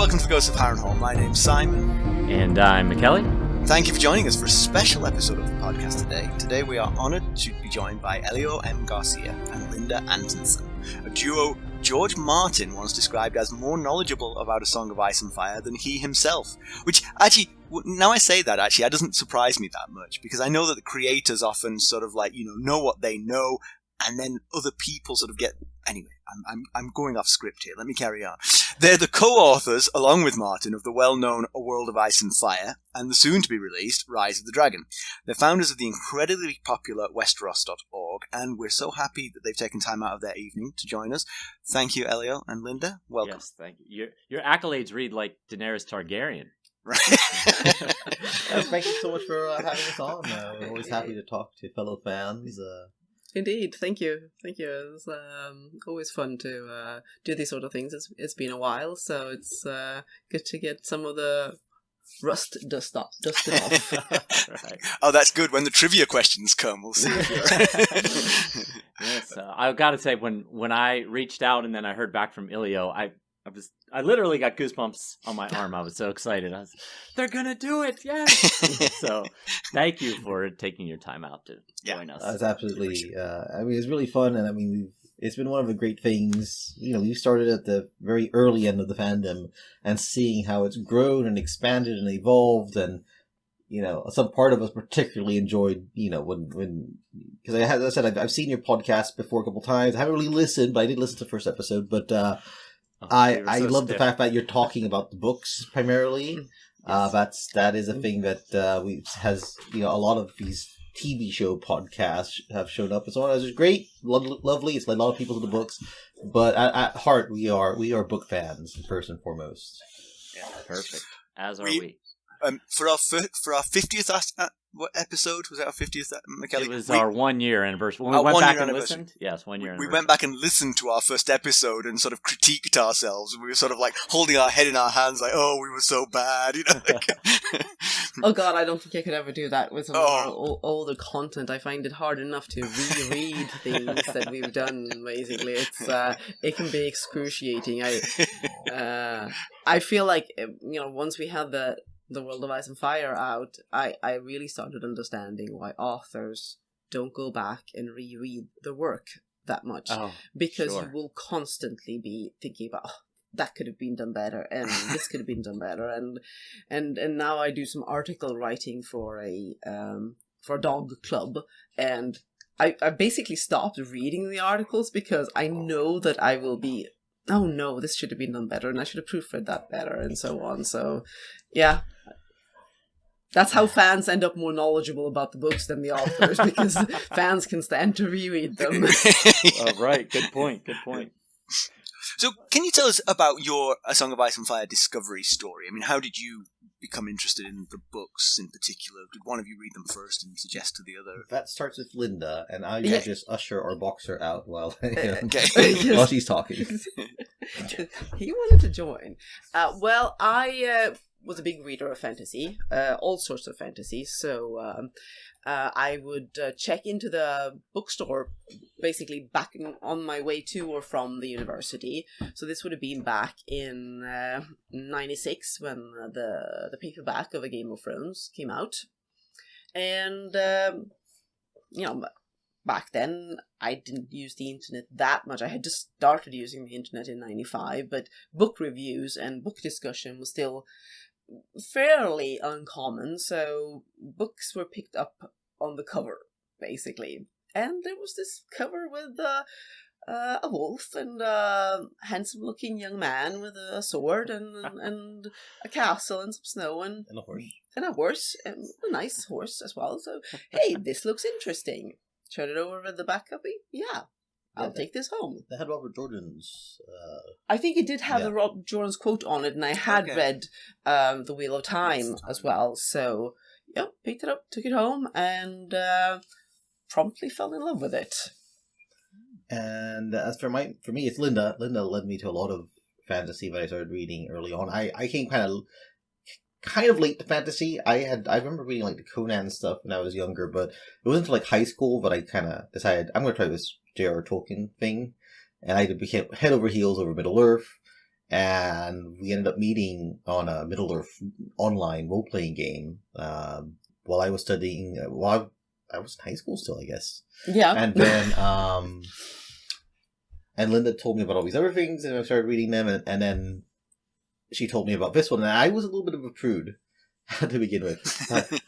welcome to the Ghost of Harrenhal. My name's Simon. And I'm Mackelly. Thank you for joining us for a special episode of the podcast today. Today we are honoured to be joined by Elio M. Garcia and Linda Antonsson, a duo George Martin once described as more knowledgeable about A Song of Ice and Fire than he himself. Which, actually, now I say that, that doesn't surprise me that much, because I know that the creators often sort of like, know what they know, and then other people sort of get... Anyway, I'm going off script here. Let me carry on. They're the co-authors, along with Martin, of the well-known A World of Ice and Fire and the soon-to-be-released Rise of the Dragon. They're founders of the incredibly popular Westeros.org, and we're so happy that they've taken time out of their evening to join us. Thank you, Elio and Linda. Welcome. Yes, thank you. Your accolades read like Daenerys Targaryen. Right. Thank you so much for having us on. We're always happy to talk to fellow fans. Indeed, thank you. It's always fun to do these sort of things. It's been a while, so it's good to get some of the rust dusted off. Right. Oh, that's good. When the trivia questions come, we'll see. Yes, I've got to say, when I reached out and then I heard back from Elio, I literally got goosebumps on my arm. I was so excited. They're gonna do it, yes! So, thank you for taking your time out to join us. It's absolutely. It's really fun, and it's been one of the great things. We started at the very early end of the fandom, and seeing how it's grown and expanded and evolved, and some part of us particularly enjoyed. When because as I said, I've seen your podcast before a couple times. I haven't really listened, but I did listen to the first episode, but. I love the fact that you're talking about the books primarily. Yes. That is a thing that has a lot of these TV show podcasts have shown up. It's great, lovely. It's led a lot of people to the books, but at heart we are book fans first and foremost. Yeah, perfect. As are we. For our 50th what episode was it? Our 50th, Mackelly? It was our 1 year anniversary. When we went back and listened. Yes, 1 year. We went back and listened to our first episode and sort of critiqued ourselves, and we were sort of like holding our head in our hands, like, "Oh, we were so bad," Oh God, I don't think I could ever do that with some older content. I find it hard enough to reread things that we've done. Basically, it can be excruciating. I feel like once we had the World of Ice and Fire out, I really started understanding why authors don't go back and reread the work that much. Because you will constantly be thinking about, that could have been done better, and this could have been done better, and now I do some article writing for a dog club, and I basically stopped reading the articles because I know that I will be, oh no, this should have been done better, and I should have proofread that better, and so on. So, yeah. That's how fans end up more knowledgeable about the books than the authors, because fans can stand to reread them. Right, good point. So, can you tell us about your A Song of Ice and Fire discovery story? I mean, how did you become interested in the books in particular? Did one of you read them first and suggest to the other? That starts with Linda, and I just usher or box her out while while she's talking. He wanted to join. Well, I was a big reader of fantasy, all sorts of fantasy, so I would check into the bookstore basically back on my way to or from the university. So this would have been back in 96 when the paperback of A Game of Thrones came out. And, back then I didn't use the internet that much. I had just started using the internet in 95, but book reviews and book discussion was still fairly uncommon, so books were picked up on the cover, basically. And there was this cover with a wolf and a handsome-looking young man with a sword and a castle and some snow and a horse. And a horse, and a nice horse as well. So, hey, this looks interesting. Turn it over with the back copy? Yeah. I'll take this home. They had Robert Jordan's... I think it did have the Robert Jordan's quote on it, and I had read The Wheel of Time as well. So, picked it up, took it home, and promptly fell in love with it. And as for me, it's Linda. Linda led me to a lot of fantasy that I started reading early on. I came kind of late to fantasy. I remember reading like the Conan stuff when I was younger, but it wasn't until like high school that I kind of decided I'm going to try this J.R.R. Tolkien thing, and I became head over heels over Middle Earth, and we ended up meeting on a Middle-earth online role-playing game while I was studying. I was in high school still, I guess. Yeah. And then and Linda told me about all these other things, and I started reading them, and then she told me about this one, and I was a little bit of a prude to begin with.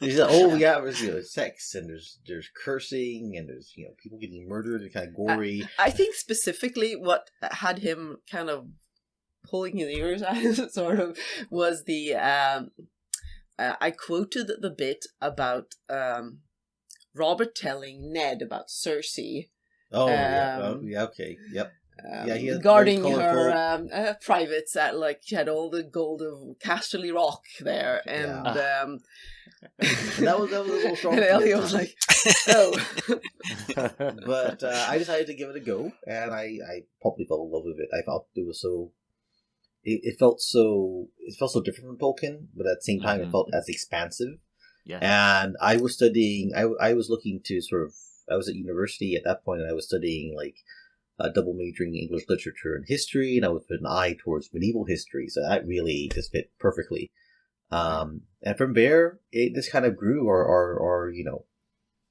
She said, "Oh yeah, there's sex, and there's cursing, and there's people getting murdered, and kind of gory." I think specifically what had him kind of pulling his ears out, sort of, was the I quoted the bit about Robert telling Ned about Cersei. Oh yeah, okay, yep. He has guarding her privates at, like, she had all the gold of Casterly Rock there, and that was a little strong. And Elio was like, "Oh," but I decided to give it a go, and I probably fell in love with it. I felt it was so. It felt so different from Tolkien, but at the same time, it felt as expansive. Yeah. And I was studying. I was looking to sort of. I was at university at that point, and I was studying like. Double majoring in English literature and history, and I was with an eye towards medieval history, so that really just fit perfectly. And from there, it just kind of grew our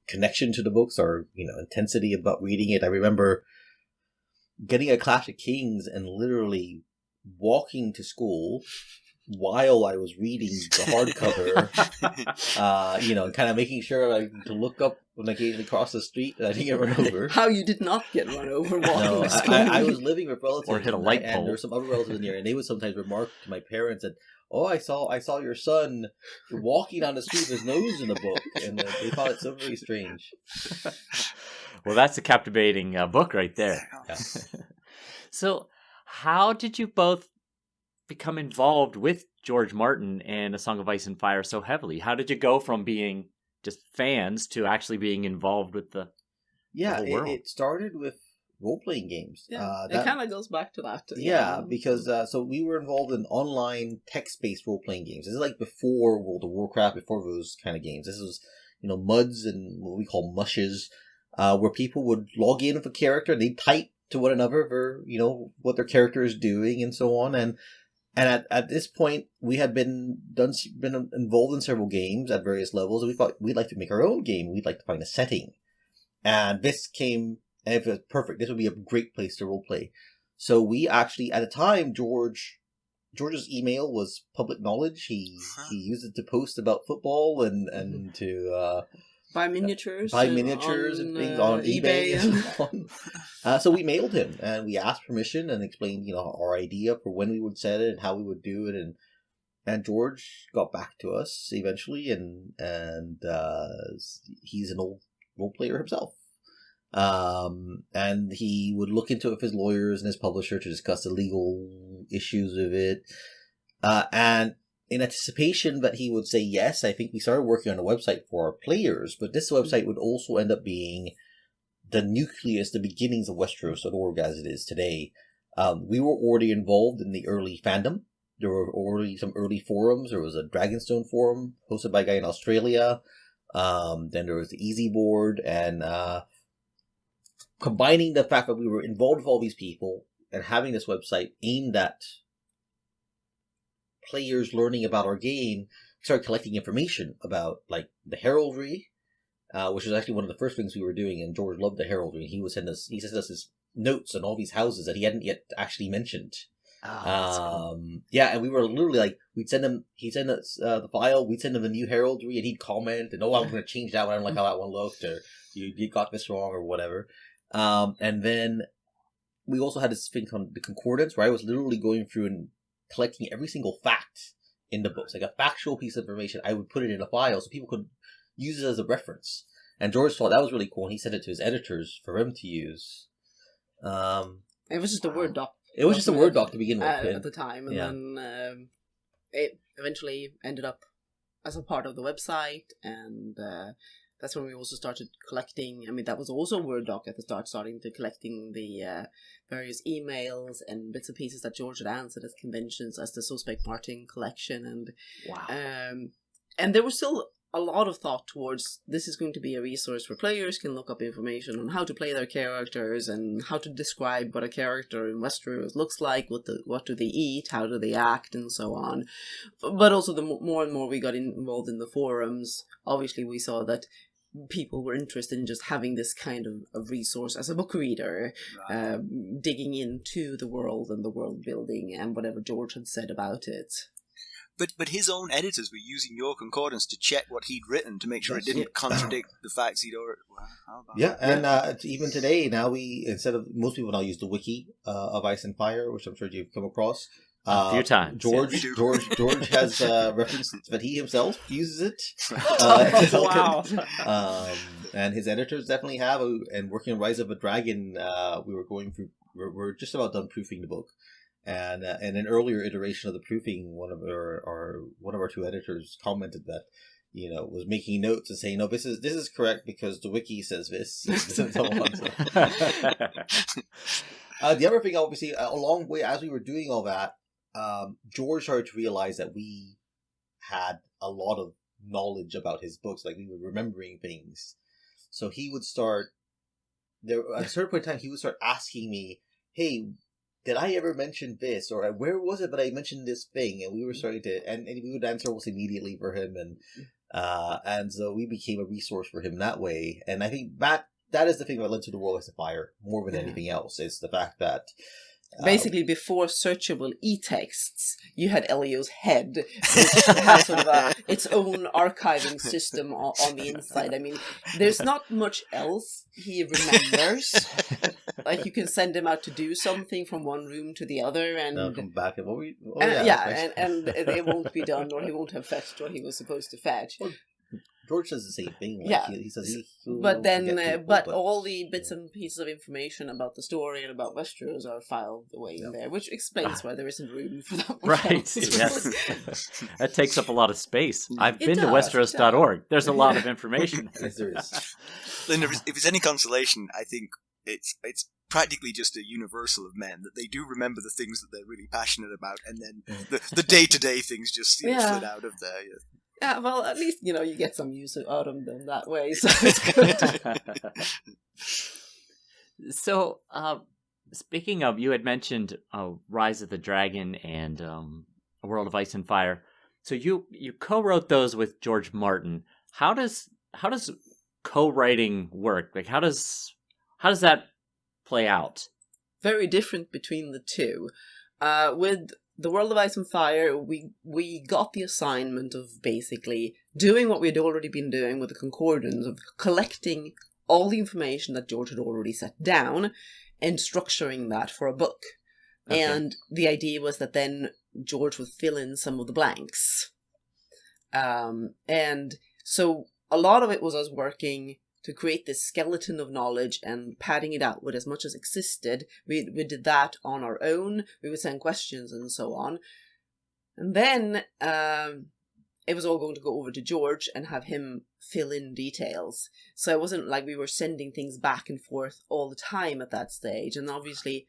connection to the books, our intensity about reading it. I remember getting a Clash of Kings and literally walking to school while I was reading the hardcover, and kind of making sure to look up when I occasionally cross the street and I didn't get run over. How you did not get run over walking to school. I was living with relatives, or hit a light pole. And there were some other relatives in there, and they would sometimes remark to my parents that, "Oh, I saw your son walking down the street with his nose in a book," and they thought it so very strange. Well, that's a captivating book right there. Yeah. So, how did you both become involved with George Martin and A Song of Ice and Fire so heavily? How did you go from being just fans to actually being involved with the whole world? It started with role-playing games. Yeah, it kind of goes back to that. Yeah, because so we were involved in online text-based role-playing games. This is like before World of Warcraft, before those kind of games. This was, MUDs and what we call mushes, where people would log in with a character and they'd type to one another for, what their character is doing and so on. And at this point, we had been involved in several games at various levels, and we thought we'd like to make our own game. We'd like to find a setting. And this came, and if it was perfect, this would be a great place to roleplay. So we actually, at the time, George's email was public knowledge. He used it to post about football and to buy miniatures and things on eBay and so on. So we mailed him, and we asked permission and explained, our idea for when we would set it and how we would do it, and George got back to us eventually, and he's an old role player himself. And he would look into it with his lawyers and his publisher to discuss the legal issues of it. And in anticipation that he would say yes, I think we started working on a website for our players, but this website would also end up being the nucleus, the beginnings of Westeros.org as it is today. We were already involved in the early fandom. There were already some early forums. There was a Dragonstone forum hosted by a guy in Australia. Then there was the Easy Board, and combining the fact that we were involved with all these people and having this website aimed at players learning about our game, started collecting information about like the heraldry, which was actually one of the first things we were doing. And George loved the heraldry. He sent us his notes on all these houses that he hadn't yet actually mentioned. Oh, that's cool. Yeah, and we were literally like, he'd send us the file, we'd send him a new heraldry, and he'd comment, and I'm going to change that one. I don't like how that one looked, or you got this wrong, or whatever. And then we also had this thing called the Concordance, where I was literally going through and collecting every single fact in the books, like a factual piece of information. I would put it in a file so people could use it as a reference. And George thought that was really cool, and he sent it to his editors for them to use. It was just a Word doc. It was just a Word doc to begin with. At the time, and then it eventually ended up as a part of the website, and that's when we also started collecting. I mean, that was also a Word doc at the start, starting to collecting the various emails and bits and pieces that George had answered at conventions as the Suspect Martin collection, and wow. And there were still a lot of thought towards this is going to be a resource where players can look up information on how to play their characters and how to describe what a character in Westeros looks like, what do they eat, how do they act, and so on. But also the more and more we got involved in the forums, obviously we saw that people were interested in just having this kind of resource as a book reader, Right. digging into the world and the world building and whatever George had said about it. But his own editors were using your concordance to check what he'd written to make sure it didn't contradict the facts he'd already... Wow, how about Yeah, that? and even today, now most people now use the wiki of Ice and Fire, which I'm sure you've come across. A few times. George has referenced that he himself uses it. Wow. And his editors definitely have. And working on Rise of a Dragon, we're just about done proofing the book. And in an earlier iteration of the proofing, one of our two editors commented that, was making notes and saying, "No, this is correct because the wiki says this." And so on. The other thing, obviously, along the way as we were doing all that, George started to realize that we had a lot of knowledge about his books, like we were remembering things. So he would start at a certain point in time, he would start asking me, "Hey, did I ever mention this? Or where was it that I mentioned this thing?" And we were starting to, and we would answer almost immediately for him, and so we became a resource for him that way. And I think that is the thing that led to the World of Fire more than anything else. Is the fact that basically before searchable e-texts, you had Elio's head, which had sort of its own archiving system on the inside. I mean, there's not much else he remembers. Like, you can send him out to do something from one room to the other, and come back and and it won't be done, or he won't have fetched what he was supposed to fetch. Well, George says the same thing. Like, Yeah, he says but all the bits and pieces of information about the story and about Westeros are filed away in there, which explains why there isn't room for that much Right, else. yes. That takes up a lot of space. I've been to does, Westeros.org. There's a lot of information. Yes, there is. Linda, if it's any consolation, I think it's practically just a universal of men, that they do remember the things that they're really passionate about, and then the day-to-day things just slid out of there. Yeah. Yeah, well, at least, you get some use out of them that way, so it's good. So, speaking of, you had mentioned Rise of the Dragon and A World of Ice and Fire. So you co-wrote those with George Martin. How does co-writing work? Like, how does that play out? Very different between the two. With The World of Ice and Fire, we got the assignment of basically doing what we'd already been doing with the Concordance, of collecting all the information that George had already set down and structuring that for a book. Okay. And the idea was that then George would fill in some of the blanks. And so a lot of it was us working to create this skeleton of knowledge and padding it out with as much as existed. We did that on our own. We would send questions and so on. And then it was all going to go over to George and have him fill in details. So it wasn't like we were sending things back and forth all the time at that stage. And obviously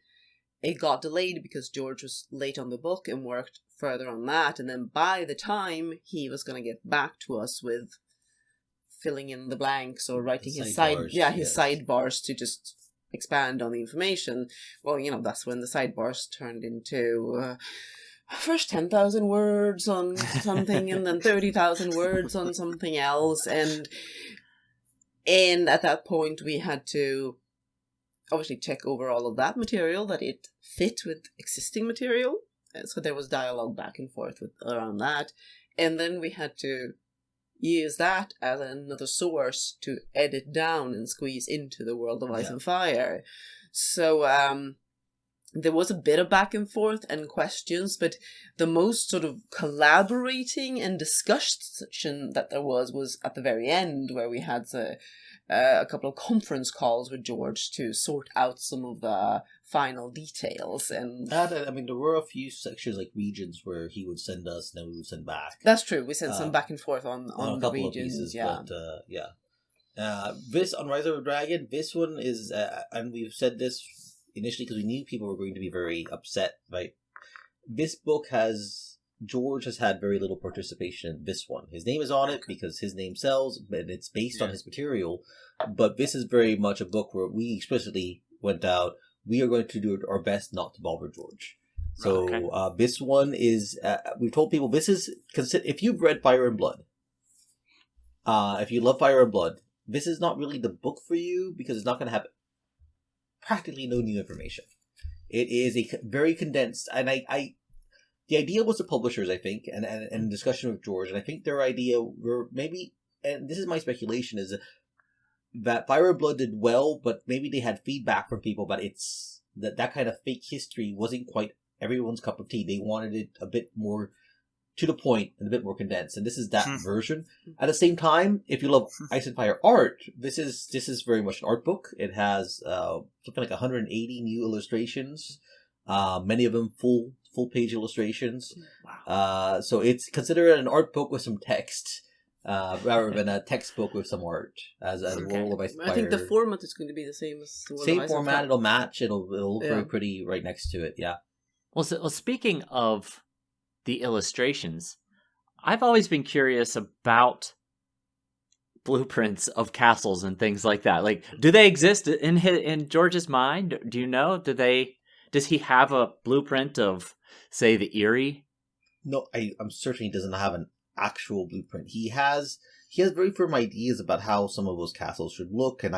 it got delayed because George was late on the book and worked further on that. And then by the time he was going to get back to us with filling in the blanks or writing his sidebars to just expand on the information, well, that's when the sidebars turned into first 10,000 words on something and then 30,000 words on something else, and at that point we had to obviously check over all of that material, that it fit with existing material, so there was dialogue back and forth around that, and then we had to use that as another source to edit down and squeeze into the World of Ice and Fire. So there was a bit of back and forth and questions, but the most sort of collaborating and discussion that there was at the very end, where we had a couple of conference calls with George to sort out some of the final details. And there were a few sections, like regions, where he would send us and then we would send back. That's true. We sent some back and forth on a the regions. Pieces, but this on Rise of the Dragon, this one is, and we've said this initially because we knew people were going to be very upset. Right, this book has George has had very little participation in this one. His name is on it because his name sells, and it's based on his material. But this is very much a book where we explicitly went out, we are going to do our best not to bother George. So this one is, we've told people, this is, if you've read Fire and Blood, if you love Fire and Blood, this is not really the book for you because it's not going to have practically no new information. It is a very condensed, and the idea was the publishers, I think, and discussion with George, and I think their idea were maybe, and this is my speculation, is that Fire and Blood did well, but maybe they had feedback from people that kind of fake history wasn't quite everyone's cup of tea. They wanted it a bit more to the point and a bit more condensed, and this is that version. At the same time, if you love Ice and Fire art, this is very much an art book. It has something like 180 new illustrations, many of them full page illustrations. Wow. So it's considered an art book with some text, rather than a textbook with some art. As World of Ice and Fire. I think the format is going to be the same as the World of Ice and format. Fire. It'll match. It'll look very pretty right next to it. Yeah. Well, speaking of the illustrations, I've always been curious about blueprints of castles and things like that. Like, do they exist in George's mind? Do you know? Does he have a blueprint of, say, the Erie? No, I'm certain he doesn't have an actual blueprint. He has very firm ideas about how some of those castles should look, and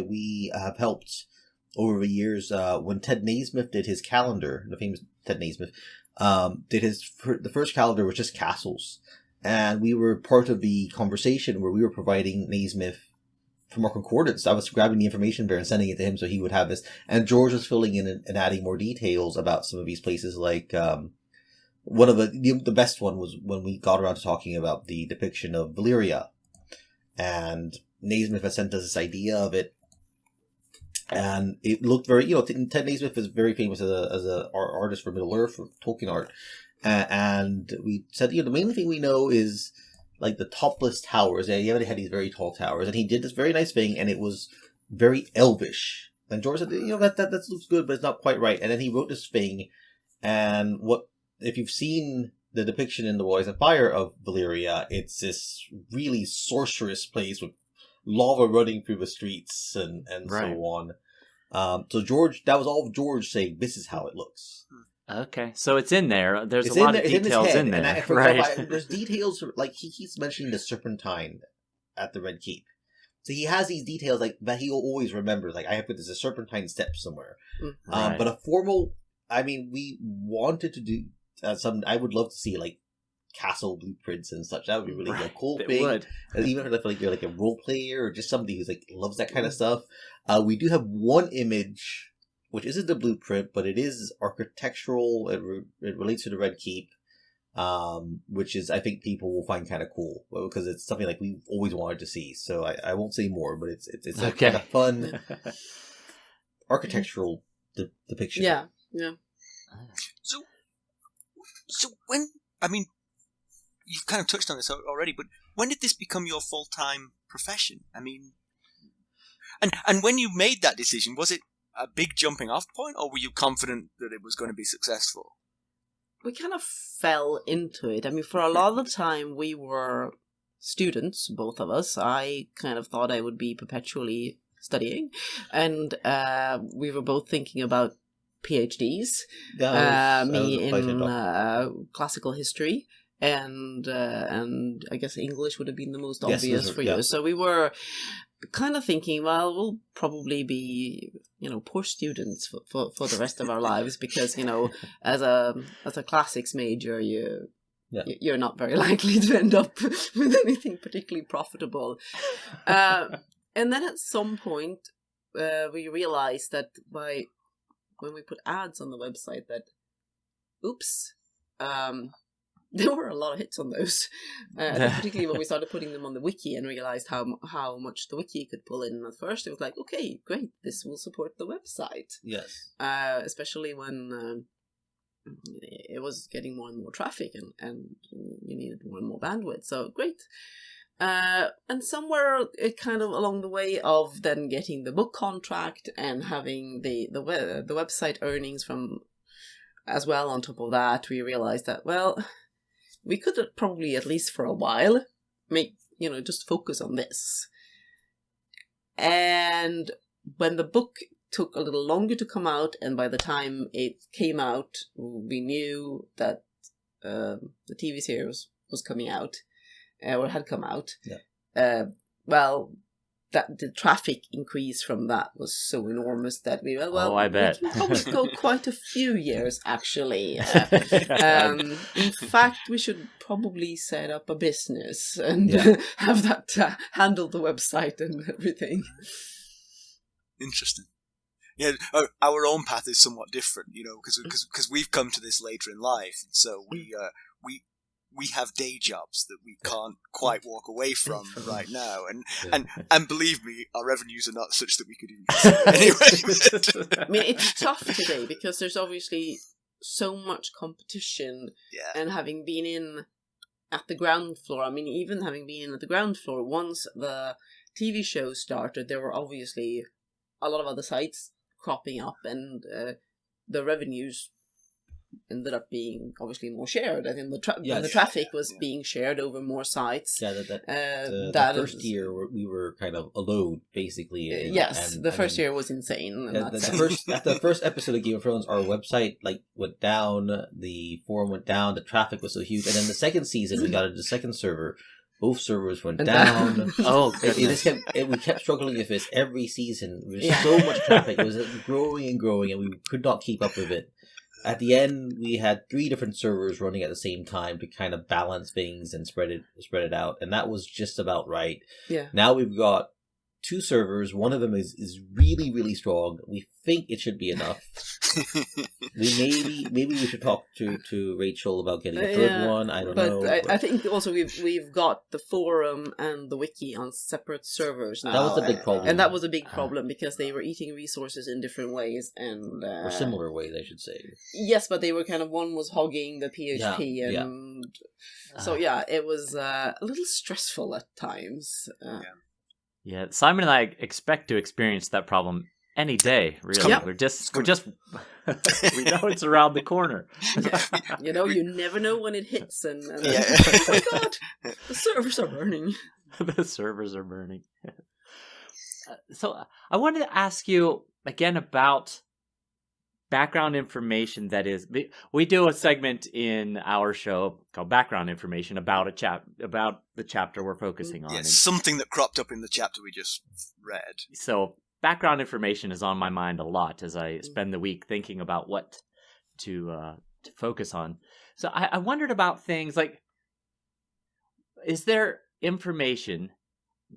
we have helped over the years. When Ted Naismith did his calendar, the famous Ted Naismith, did the first calendar was just castles, and we were part of the conversation where we were providing Naismith from our Concordance. I was grabbing the information there and sending it to him so he would have this, and George was filling in and adding more details about some of these places. Like one of the best one was when we got around to talking about the depiction of Valyria, and Naismith had sent us this idea of it. And it looked very, Ted Naismith is very famous as a artist for Middle Earth, for Tolkien art. And we said, the main thing we know is like the topless towers. They had these very tall towers, and he did this very nice thing, and it was very elvish. And George said, that looks good, but it's not quite right. And then he wrote this thing, and if you've seen the depiction in The World of Ice and Fire of Valyria, it's this really sorcerous place with lava running through the streets and right. So on. So George, that was all of George saying, this is how it looks. Okay, so it's in there. There's a lot of details in there. Right. There's details, like he keeps mentioning the Serpentine at the Red Keep. So he has these details like that he always remembers. Like, I have put this a Serpentine step somewhere. Right. But a formal, we wanted to do I would love to see like castle blueprints and such. That would be really a cool thing. Would. Even if you're like a role player or just somebody who's like loves that kind of stuff. We do have one image, which isn't the blueprint, but it is architectural. It relates to the Red Keep, which is, I think people will find kind of cool because it's something like we've always wanted to see. So I won't say more, but it's a kind of fun architectural depiction. Yeah. So when, you've kind of touched on this already, but when did this become your full-time profession? And when you made that decision, was it a big jumping off point, or were you confident that it was going to be successful? We kind of fell into it. For a lot of the time we were students, both of us. I kind of thought I would be perpetually studying, and we were both thinking about PhDs. Me in classical history, and I guess English would have been the most obvious for you. So we were kind of thinking, well, we'll probably be, poor students for the rest of our lives because, as a classics major, you're not very likely to end up with anything particularly profitable. And then at some point, we realized that when we put ads on the website that, there were a lot of hits on those, particularly when we started putting them on the wiki and realized how much the wiki could pull in. At first, it was like, okay, great, this will support the website. Yes. Especially when it was getting more and more traffic and you needed more and more bandwidth. So great. And somewhere it kind of along the way of then getting the book contract and having the website earnings from as well on top of that, we realized that, well, we could probably, at least for a while, just focus on this. And when the book took a little longer to come out, and by the time it came out, we knew that the TV series was coming out, or had come out. Yeah. That the traffic increase from that was so enormous that I bet. we can probably go quite a few years, actually. In fact, we should probably set up a business and have that handle the website and everything. Interesting. Yeah, our own path is somewhat different, because we've come to this later in life, and so we have day jobs that we can't quite walk away from right now, and believe me, our revenues are not such that we could even consider anyway. I mean, it's tough today because there's obviously so much competition, and having been in at the ground floor, even having been at the ground floor, once the TV show started, there were obviously a lot of other sites cropping up, and the revenues ended up being obviously more shared. I think the traffic was being shared over more sites. Yeah, the first year we were kind of alone, basically. The first year was insane. After the first episode of Game of Thrones, our website went down, the forum went down, the traffic was so huge, and then the second season we got into the second server. Both servers went down. We kept struggling with this every season. There was so much traffic. It was growing and growing, and we could not keep up with it. At the end, we had 3 different servers running at the same time to kind of balance things and spread it out, and that was just about right. Yeah. Now we've got 2 servers. One of them is really, really strong. We think it should be enough. Maybe we should talk to Rachel about getting a third one. I don't know. But I think also we've got the forum and the wiki on separate servers now. That was a big problem. And that was a big problem because they were eating resources in different ways or similar ways, I should say. Yes, but they were one was hogging the PHP it was a little stressful at times. Yeah, Simon and I expect to experience that problem any day, really. Yeah. We're just we know it's around the corner. You never know when it hits, and oh my god, the servers are burning. The servers are burning. So I wanted to ask you again about background information. That is, we do a segment in our show called Background Information about about the chapter we're focusing on. Yes, something that cropped up in the chapter we just read. So background information is on my mind a lot as I spend the week thinking about what to focus on. So I wondered about things like, is there information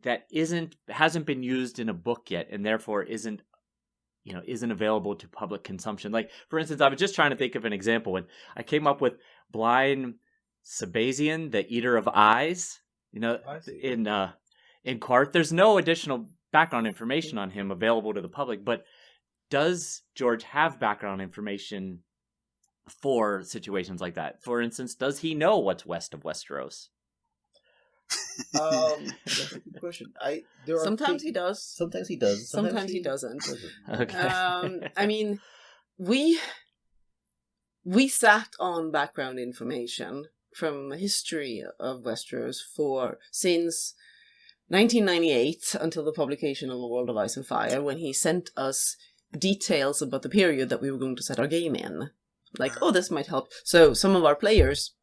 that hasn't been used in a book yet, and therefore isn't available to public consumption? Like, for instance, I was just trying to think of an example, and I came up with Blind Sabazian, the Eater of Eyes. In Quart, there's no additional background information on him available to the public, but does George have background information for situations like that? For instance, does he know what's west of Westeros? That's a good question. Sometimes he does. Sometimes he does. Sometimes he doesn't. Okay. We sat on background information from the history of Westeros since 1998 until the publication of The World of Ice and Fire, when he sent us details about the period that we were going to set our game in. This might help. So some of our players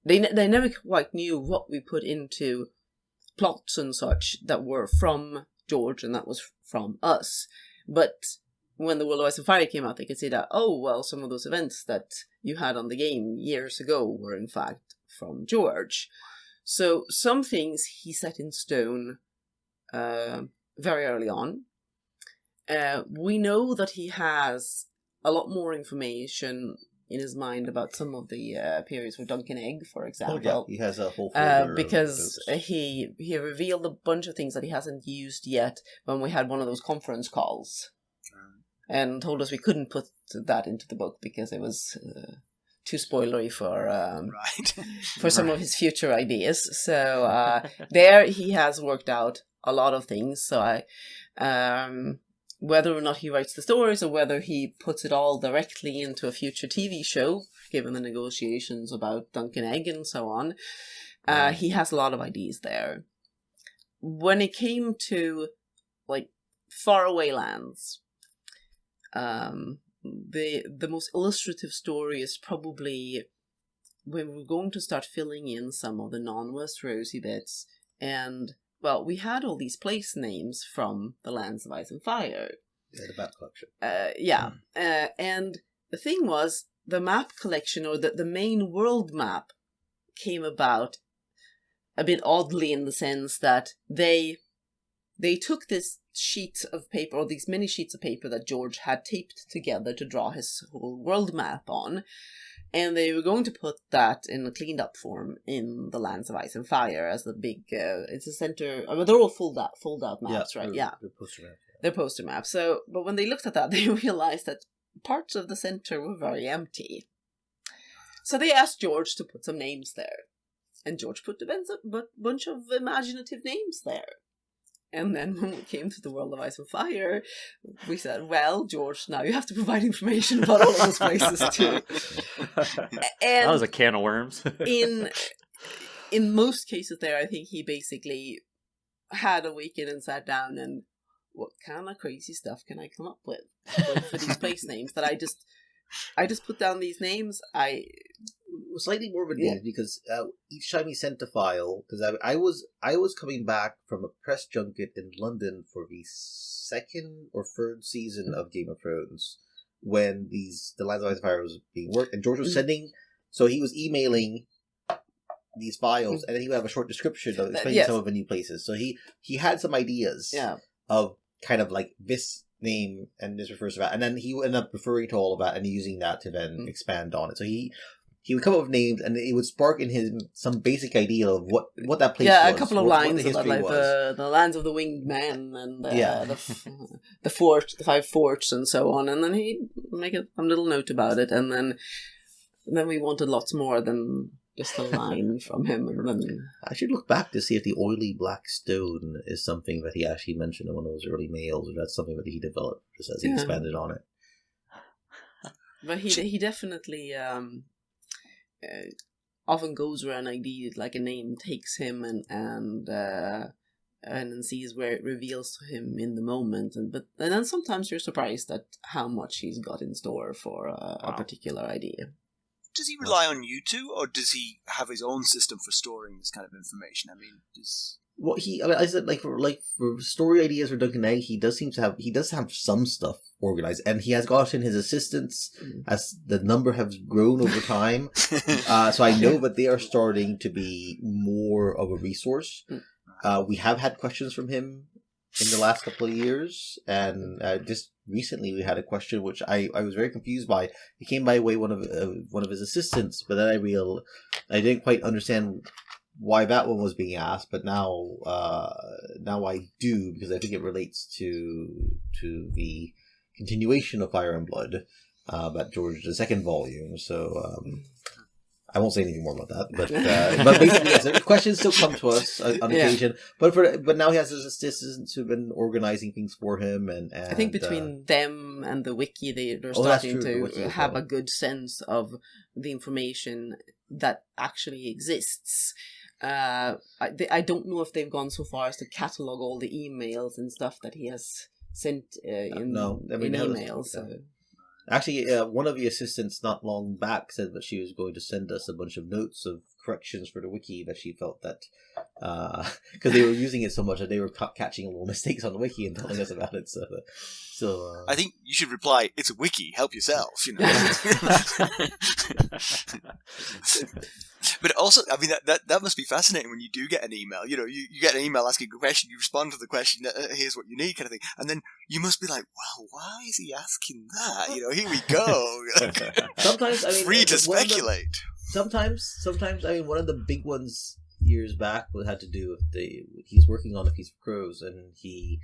they never quite knew what we put into plots and such that were from George and that was from us. But when The World of Ice and Fire came out, they could see that, some of those events that you had on the game years ago were in fact from George. So some things he set in stone very early on. We know that he has a lot more information in his mind about some of the periods for Duncan Egg, for example. He has a whole folder because he revealed a bunch of things that he hasn't used yet when we had one of those conference calls, and told us we couldn't put that into the book because it was too spoilery for some of his future ideas. So there he has worked out a lot of things. So whether or not he writes the stories or whether he puts it all directly into a future TV show, given the negotiations about Duncan Egg and so on, he has a lot of ideas there. When it came to like faraway lands, the most illustrative story is probably when we're going to start filling in some of the non-Westerosi bits. And, well, we had all these place names from the Lands of Ice and Fire. Yeah, the map collection. And the thing was, the map collection, or the main world map, came about a bit oddly in the sense that they took this sheet of paper, or these mini sheets of paper that George had taped together to draw his whole world map on, and they were going to put that in a cleaned up form in the Lands of Ice and Fire as the big, it's a center, I mean, they're all fold out maps, right? Yeah. They're poster maps. They're poster maps. So, but when they looked at that, they realized that parts of the center were very empty. So they asked George to put some names there. And George put a bunch of imaginative names there. And then when we came to the World of Ice and Fire, we said, well, George, now you have to provide information about all of those places too. And that was a can of worms. in most cases there, I think he basically had a weekend and sat down and what kind of crazy stuff can I come up with for these place names that I just put down these names. Slightly more of a deal because each time he sent a file, because I was coming back from a press junket in London for the second or third season of Game of Thrones when the Lands of Ice and Fire was being worked, and George was sending, so he was emailing these files, and then he would have a short description of explaining some of the new places. So he had some ideas of kind of like this name and this refers to that, and then he would end up referring to all of that and using that to then expand on it. So he would come up with names, and it would spark in him some basic idea of what that place was. Yeah, a couple of lines about like the lands of the winged men and the fort, the 5 forts, and so on. And then he'd make a little note about it, and then we wanted lots more than just a line from him. And then I should look back to see if the oily black stone is something that he actually mentioned in one of those early mails, or that's something that he developed just as he expanded on it. But he definitely often goes where an idea, like a name, takes him and then sees where it reveals to him in the moment. And then sometimes you're surprised at how much he's got in store for a particular idea. Does he rely on you two, or does he have his own system for storing this kind of information? I mean, I said for story ideas for Duncan Egg, he does have some stuff organized, and he has gotten his assistants as the number has grown over time. So I know that they are starting to be more of a resource. We have had questions from him in the last couple of years, and just recently we had a question which I was very confused by. He came by way one of his assistants, but then I didn't quite understand why that one was being asked, but now I do, because I think it relates to the continuation of Fire and Blood, about George, the second volume. So I won't say anything more about that, but basically, yes, questions still come to us on occasion. But now he has his assistants who've been organizing things for him, and I think between them and the wiki, they're starting to have a good sense of the information that actually exists. I don't know if they've gone so far as to catalog all the emails and stuff that he has sent in emails. Actually, one of the assistants not long back said that she was going to send us a bunch of notes of corrections for the wiki, that she felt that because they were using it so much that they were catching little mistakes on the wiki and telling us about it. So I think you should reply, "It's a wiki. Help yourself." You know. But also, I mean, that must be fascinating when you do get an email. You know, you get an email asking a question, you respond to the question, here's what you need, kind of thing, and then you must be like, well, why is he asking that? You know, here we go. Sometimes, I mean, free to speculate. Sometimes, I mean, one of the big ones years back had to do with he was working on A Piece of Crows, and he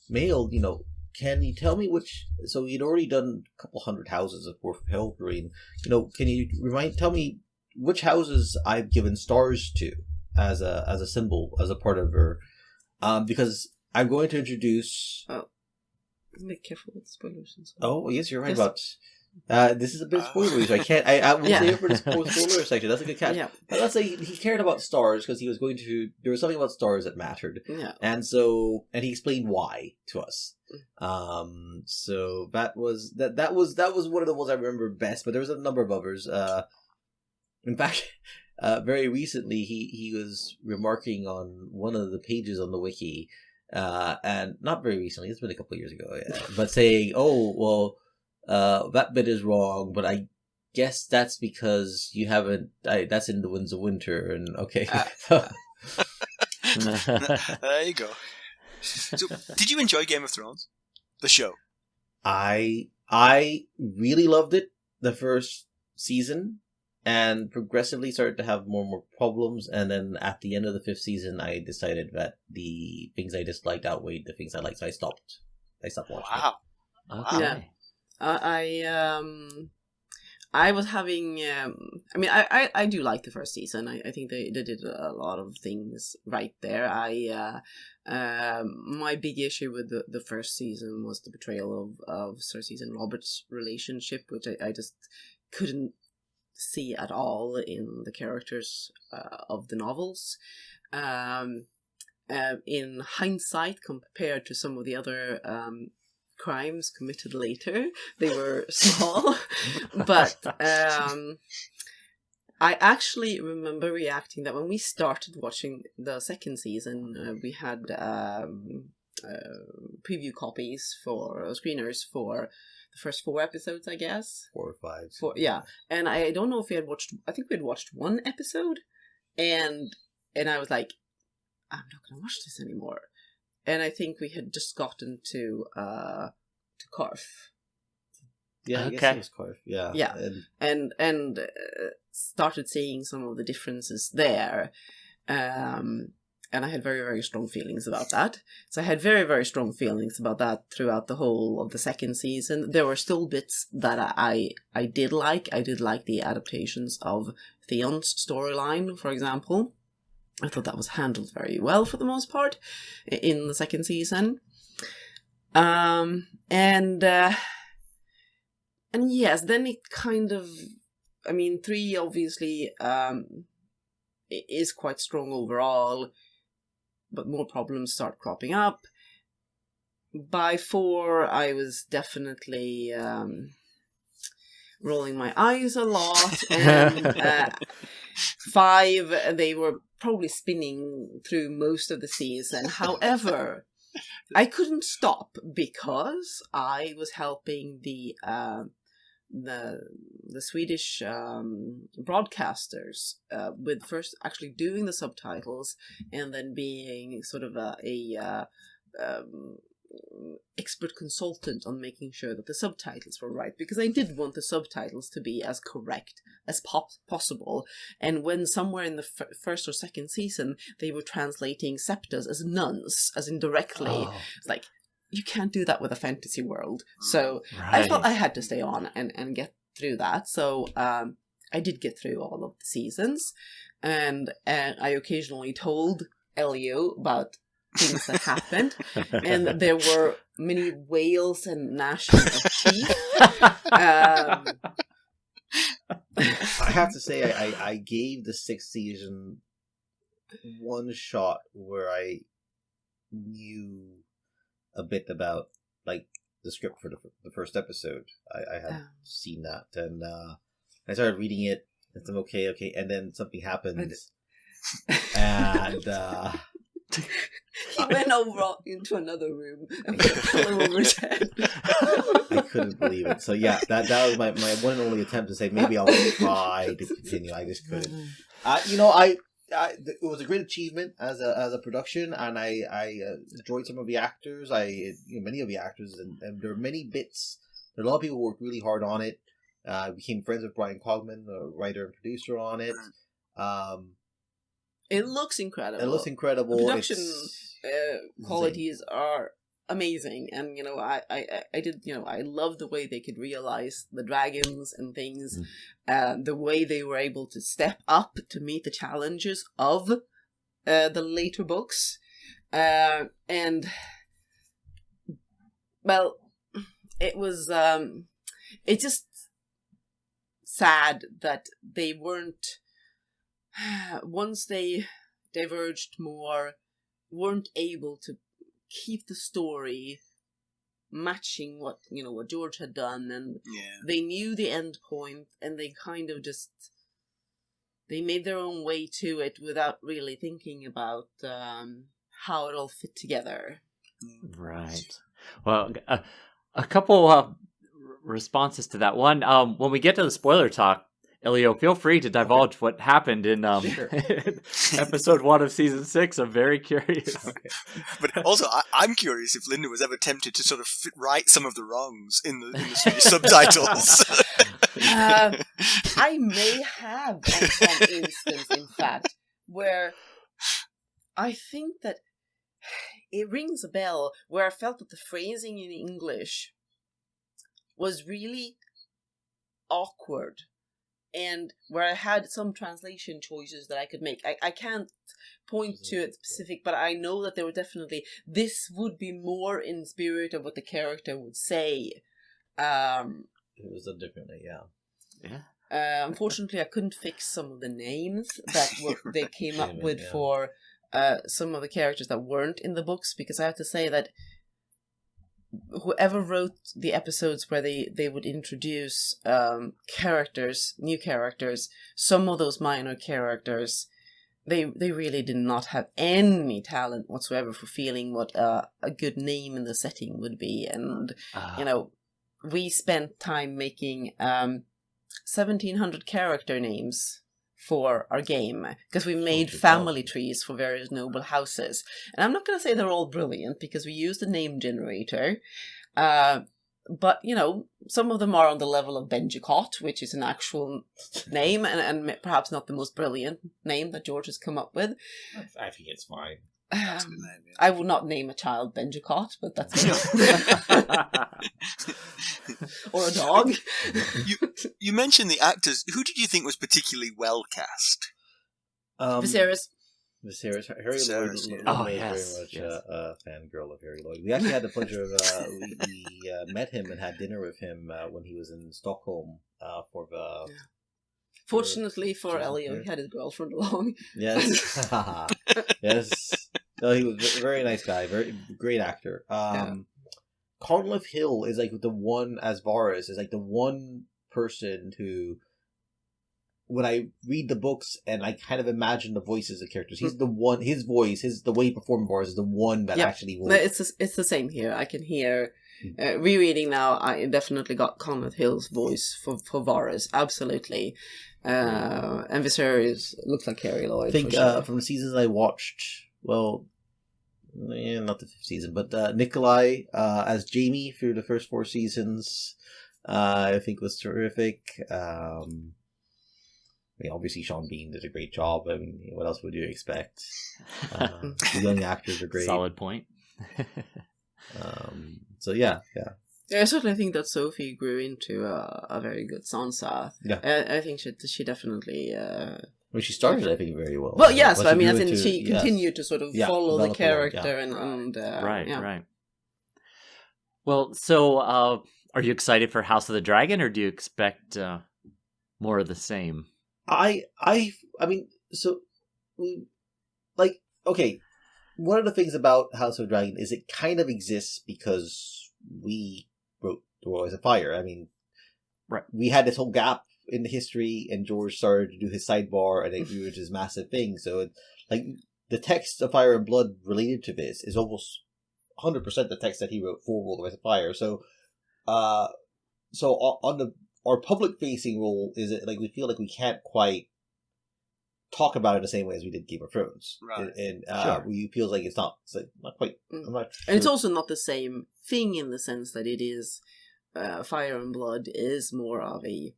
mailed, can you tell me which? So he'd already done a couple hundred houses of Worth Pelgreen. Can you tell me which houses I've given stars to as a symbol, as a part of her, because I'm going to introduce Be careful with spoilers and stuff. Oh, yes, you're right about... this is a bit spoilery, so I can't... I will save it for the spoiler section. That's a good catch. Yeah. But let's say he cared about stars because he was going to... There was something about stars that mattered. Yeah. And so... And he explained why to us. So that was one of the ones I remember best, but there was a number of others. In fact... very recently, he was remarking on one of the pages on the wiki, and not very recently, it's been a couple of years ago, but saying, "Oh, well, that bit is wrong, but I guess that's because you haven't. That's in the Winds of Winter." And okay, there you go. So, did you enjoy Game of Thrones, the show? I really loved it the first season. And progressively started to have more and more problems. And then at the end of the 5th season, I decided that the things I disliked outweighed the things I liked. So I stopped watching. Wow. Okay. Yeah. I was having... I do like the first season. I think they did a lot of things right there. My big issue with the first season was the betrayal of Cersei's and Robert's relationship, which I just couldn't see at all in the characters of the novels. In hindsight, compared to some of the other crimes committed later, they were small. But I actually remember reacting that when we started watching the second season, we had preview copies for screeners for the first 4 episodes, I guess. 4 or 5. 4, yeah. And I don't know if we had watched... I think we had watched 1 episode. And I was like, I'm not going to watch this anymore. And I think we had just gotten to Karth. Yeah, I guess it was Karth. Yeah. Yeah. And started seeing some of the differences there. And I had very, very strong feelings about that. So I had very, very strong feelings about that throughout the whole of the second season. There were still bits that I did like. I did like the adaptations of Theon's storyline, for example. I thought that was handled very well for the most part in the second season. And yes, then it kind of... 3 obviously is quite strong overall, but more problems start cropping up. By 4, I was definitely rolling my eyes a lot. And 5, they were probably spinning through most of the season. However, I couldn't stop because I was helping the Swedish broadcasters with first actually doing the subtitles and then being sort of a expert consultant on making sure that the subtitles were right, because I did want the subtitles to be as correct as possible. And when somewhere in the first or second season they were translating septas as nuns, as indirectly, it's like, you can't do that with a fantasy world. So I felt I had to stay on and get through that. So I did get through all of the seasons. And I occasionally told Elio about things that happened. And there were many wails and gnashing of teeth. I have to say, I gave the 6th season one shot where I knew a bit about like the script for the first episode. I had seen that, and I started reading it, and I'm okay, and then something happens, and he went over into another room and put a pillow over his head. I couldn't believe it. So yeah, that was my one and only attempt to say maybe I'll try to continue. I just couldn't. It was a great achievement as a production, and I enjoyed some of the actors. Many of the actors, and there are many bits. There are a lot of people who worked really hard on it. Became friends with Brian Cogman, the writer and producer on it. It looks incredible. The production qualities are amazing, and I love the way they could realize the dragons and things, the way they were able to step up to meet the challenges of the later books, but Well, it was it's just sad that they weren't, once they diverged more, weren't able to keep the story matching what George had done, and they knew the end point, and they kind of just they made their own way to it without really thinking about how it all fit together. Right. Well, a couple responses to that. One, when we get to the spoiler talk, Elio, feel free to divulge what happened in episode 1 of season 6. I'm very curious. Okay. But also, I'm curious if Linda was ever tempted to sort of right some of the wrongs in the Swedish subtitles. I may have on some instance, in fact, where I think that it rings a bell, where I felt that the phrasing in English was really awkward, and where I had some translation choices that I could make. I can't point to it specific, but I know that there were definitely, this would be more in spirit of what the character would say. It was done differently, yeah. Unfortunately, I couldn't fix some of the names that they came up with for some of the characters that weren't in the books, because I have to say that whoever wrote the episodes where they would introduce new characters, some of those minor characters, they really did not have any talent whatsoever for feeling what a good name in the setting would be. And, we spent time making 1,700 character names for our game, because we made family trees for various noble houses. And I'm not going to say they're all brilliant, because we used a name generator. But, some of them are on the level of Benjicott, which is an actual name, and perhaps not the most brilliant name that George has come up with. I think it's fine. I would not name a child Benjicott, but that's or a dog. You mentioned the actors. Who did you think was particularly well cast? Viserys. Harry Lloyd was very much a fangirl of Harry Lloyd. We actually had the pleasure of we met him and had dinner with him when he was in Stockholm for the. Fortunately for Elio, he had his girlfriend along. Yes, yes. No, he was a very nice guy, very great actor. Conleth Hill is like the one, as Varys is like the one person who, when I read the books and I kind of imagine the voices of characters, he's the one. His voice, the way he performed Varys is the one that actually. No, it's the same here. I can hear. Rereading now, I definitely got Conleth Hill's voice for Varys, absolutely. And Viserys looks like Harry Lloyd. I think sure. From the seasons I watched, well, not the 5th season, but Nikolai as Jaime through the first 4 seasons, I think was terrific. Obviously Sean Bean did a great job. I mean, what else would you expect? The young actors are great. Solid point. So yeah. I certainly think that Sophie grew into a very good Sansa. Yeah, I think she definitely. Well, she started, I think, very well. Well, yes, I mean, I think she continued to sort of follow the character and right. Well, so are you excited for House of the Dragon, or do you expect more of the same? I mean, so okay. One of the things about House of the Dragon is it kind of exists because we wrote The Warriors of Fire. I mean, right. We had this whole gap in the history, and George started to do his sidebar, and it grew into this massive thing. So, the text of Fire and Blood related to this is almost 100% the text that he wrote for World of Ice and Fire. So, on our public-facing role is it we feel like we can't quite talk about it the same way as we did Game of Thrones, right? And we feels like it's not quite. I'm not sure. And it's also not the same thing in the sense that it is Fire and Blood is more of a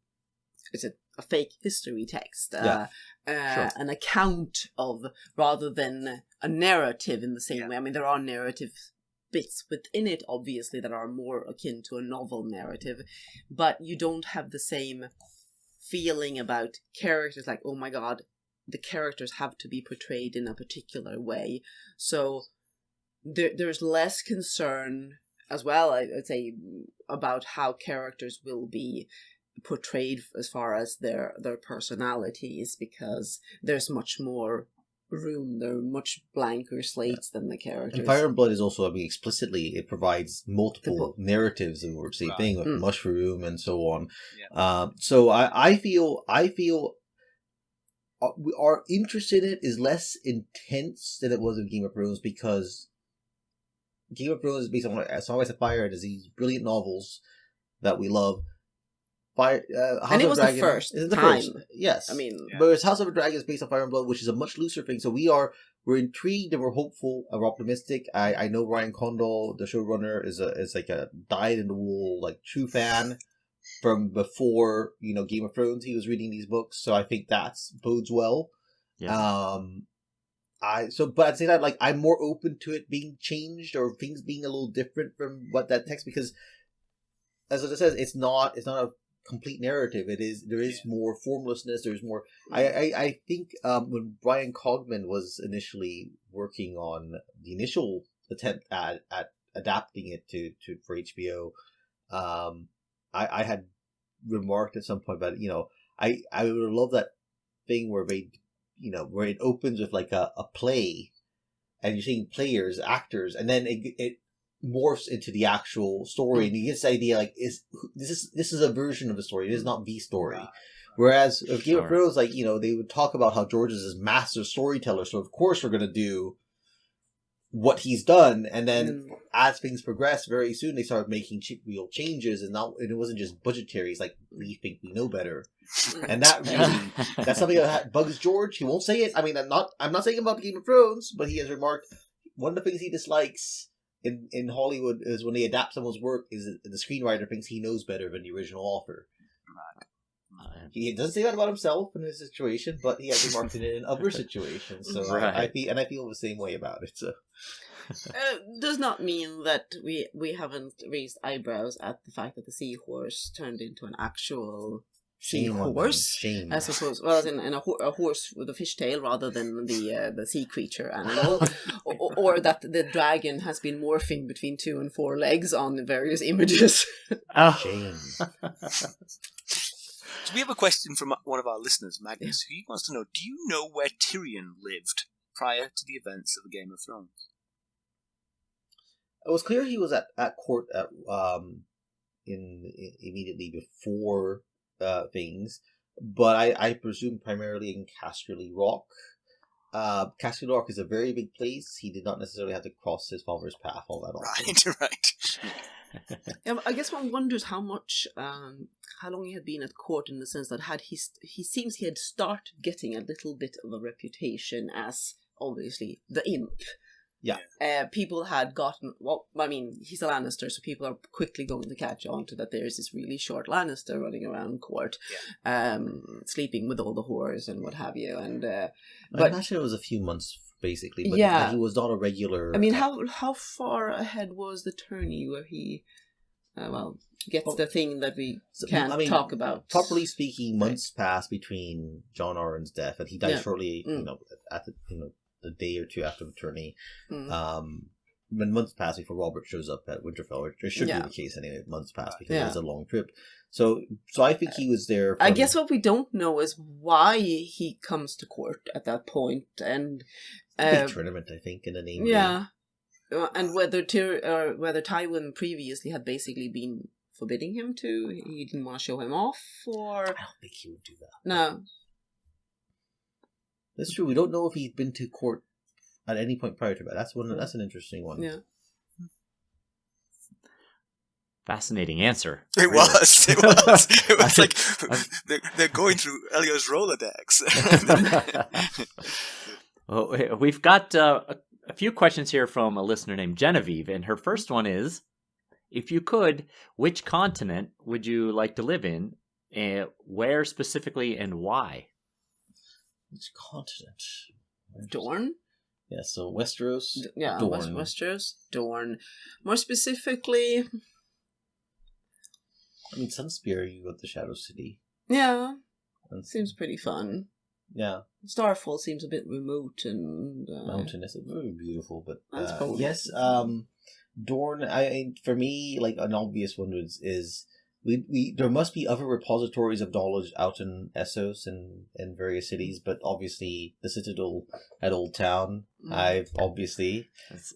fake history text, an account of, rather than a narrative in the same way. I mean, there are narrative bits within it, obviously, that are more akin to a novel narrative, but you don't have the same feeling about characters like, oh my god, the characters have to be portrayed in a particular way. So there's less concern as well, I'd say, about how characters will be portrayed as far as their personalities, because there's much more room, there are much blanker slates than the characters. And Fire and Blood is also, I mean, explicitly, it provides multiple narratives of the same thing, like Mushroom and so on. Yeah. So I feel our interest in it is less intense than it was in Game of Thrones, because Game of Thrones is based on Song of Fire and these brilliant novels that we love. Fire, and it was the first time. Yes. I mean, but House of the Dragon is based on Fire and Blood, which is a much looser thing. So we're intrigued and we're hopeful and we're optimistic. I know Ryan Condal, the showrunner, is like a dyed in the wool, like, true fan from before, Game of Thrones. He was reading these books, so I think that bodes well. Yeah. But I'd say that, like, I'm more open to it being changed or things being a little different from what that text, because as it says, it's not a complete narrative. There is more formlessness. There's more. I think when Brian Cogman was initially working on the initial attempt at adapting it for HBO, I had remarked at some point about it, I would love that thing where where it opens with like a play, and you're seeing players, actors, and then it morphs into the actual story, and you get this idea like, this is a version of the story. It is not the story. Whereas with Game of Thrones, like, they would talk about how George is this master storyteller, so of course we're going to do what he's done, and then as things progress, very soon they started making real changes, and it wasn't just budgetary. It's like, we think we know better, and that's something that bugs George. He won't say it. I mean, I'm not saying about Game of Thrones, but he has remarked one of the things he dislikes in Hollywood is when they adapt someone's work is the screenwriter thinks he knows better than the original author. He doesn't say that about himself in his situation, but he has remarked it in other situations. So I feel the same way about it. So. Does not mean that we haven't raised eyebrows at the fact that the seahorse turned into an actual seahorse, I suppose. Well, in a horse with a fishtail rather than the sea creature animal, or that the dragon has been morphing between 2 and 4 legs on various images. Shame. So we have a question from one of our listeners, Magnus, who wants to know: do you know where Tyrion lived prior to the events of the Game of Thrones? It was clear he was at court immediately before things, but I presume primarily in Casterly Rock. Casterly Rock is a very big place. He did not necessarily have to cross his father's path all that often. Right. I guess one wonders how long he had been at court, in the sense that he seems he had started getting a little bit of a reputation as obviously the imp. Yeah. People had gotten, well, I mean, he's a Lannister, so people are quickly going to catch on to that there's this really short Lannister running around court, sleeping with all the whores and what have you. And but I imagine it was a few months, basically, but he was not a regular. I mean, how far ahead was the tourney where he, gets the thing that we can't talk about? Properly speaking, months passed between John Arryn's death, and he died shortly, at the day or two after the tourney. When months passed before Robert shows up at Winterfell, which should be the case anyway. Months passed because it was a long trip. So I think he was there. I guess what we don't know is why he comes to court at that point, and big tournament, I think, in the name. Yeah, and whether Tywin previously had basically been forbidding him to, he didn't want to show him off, or I don't think he would do that. No. That's true. We don't know if he's been to court at any point prior to that. That's an interesting one. Yeah. Fascinating answer. It really was. It was like they're going through Elio's Rolodex. Well, we've got a few questions here from a listener named Genevieve, and her first one is: if you could, which continent would you like to live in, and where specifically, and why? Which continent? Dorne? Yeah, so Westeros. Yeah, Dorne. Westeros, Dorne. More specifically, I mean, Sunspear, you got the Shadow City. Yeah, seems pretty fun. Yeah. Starfall seems a bit remote and mountainous. It's very beautiful, but that's yes. Dorne, for me, like an obvious one is we there must be other repositories of knowledge out in Essos and in various cities, but obviously the Citadel at Old Town. I've obviously,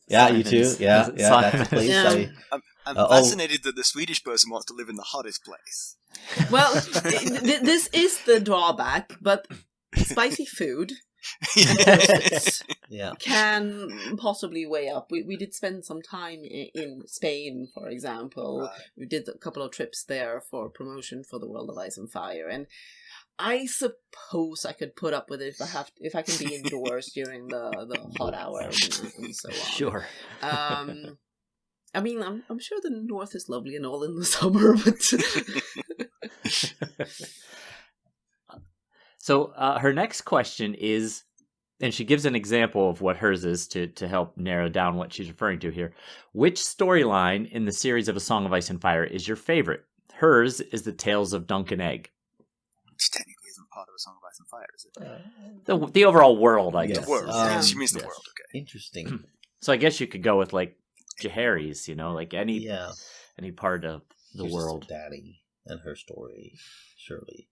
you too. Yeah, that's the place. Yeah. I'm fascinated that the Swedish person wants to live in the hottest place. Well, this is the drawback, but spicy food can possibly weigh up. We did spend some time in Spain, for example. Right. We did a couple of trips there for promotion for the World of Ice and Fire, and I suppose I could put up with it if I can be indoors during the hot hours and so on. Sure. I mean, I'm sure the north is lovely and all in the summer, but So her next question is, and she gives an example of what hers is to help narrow down what she's referring to here. Which storyline in the series of A Song of Ice and Fire is your favorite? Hers is the Tales of Dunk and Egg. Which technically isn't part of A Song of Ice and Fire, is it? The overall world, I guess. The world. She means the world, okay. Interesting. So I guess you could go with, like, Jaehaerys, like any part of the world. Dany and her story, surely.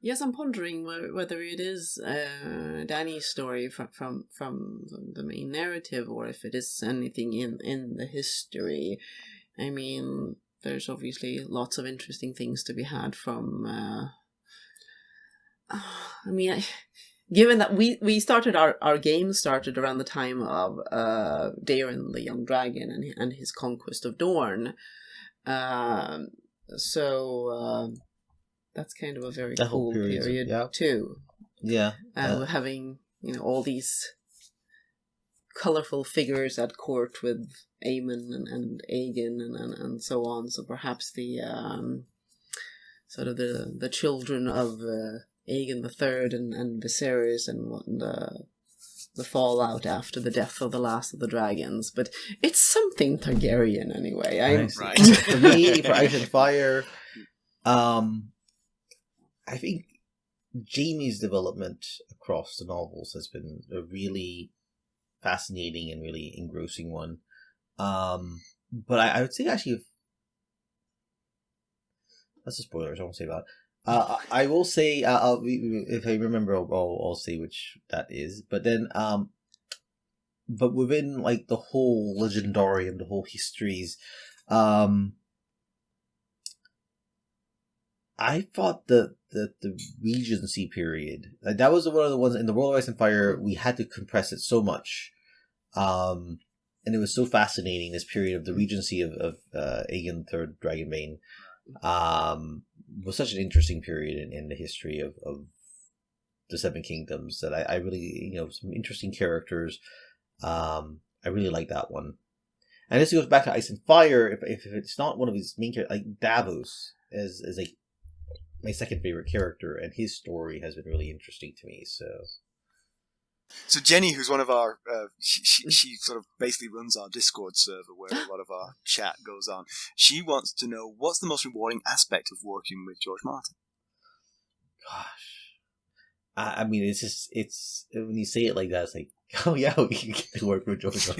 Yes, I'm pondering whether it is Dany's story from the main narrative, or if it is anything in the history. I mean, there's obviously lots of interesting things to be had from. Given that we started our game started around the time of Daeron the Young Dragon and his conquest of Dorne, so that's kind of a very cool period too. Yeah, having all these colorful figures at court with Aemon and Aegon and so on. So perhaps the sort of the children of Aegon III and Viserys and the fallout after the death of the last of the dragons. But it's something Targaryen anyway. Right. For me, for Ice and Fire, I think Jaime's development across the novels has been a really fascinating and really engrossing one. But I would say actually, that's a spoiler, so I won't say about it. I will say, if I remember, I'll say which that is. But then, but within like the whole legendary and the whole histories, I thought the Regency period, that was one of the ones in the World of Ice and Fire. We had to compress it so much, and it was so fascinating. This period of the Regency of Aegon III Dragonbane. Was such an interesting period in the history of the Seven Kingdoms that I really, some interesting characters. I really like that one. And this goes back to Ice and Fire. If it's not one of his main characters, like Davos is like my second favorite character, and his story has been really interesting to me. So Jenny, who's one of our, she sort of basically runs our Discord server where a lot of our chat goes on. She wants to know what's the most rewarding aspect of working with George Martin. Gosh, I mean, it's when you say it like that, it's like, oh yeah, we can get to work with George R.R.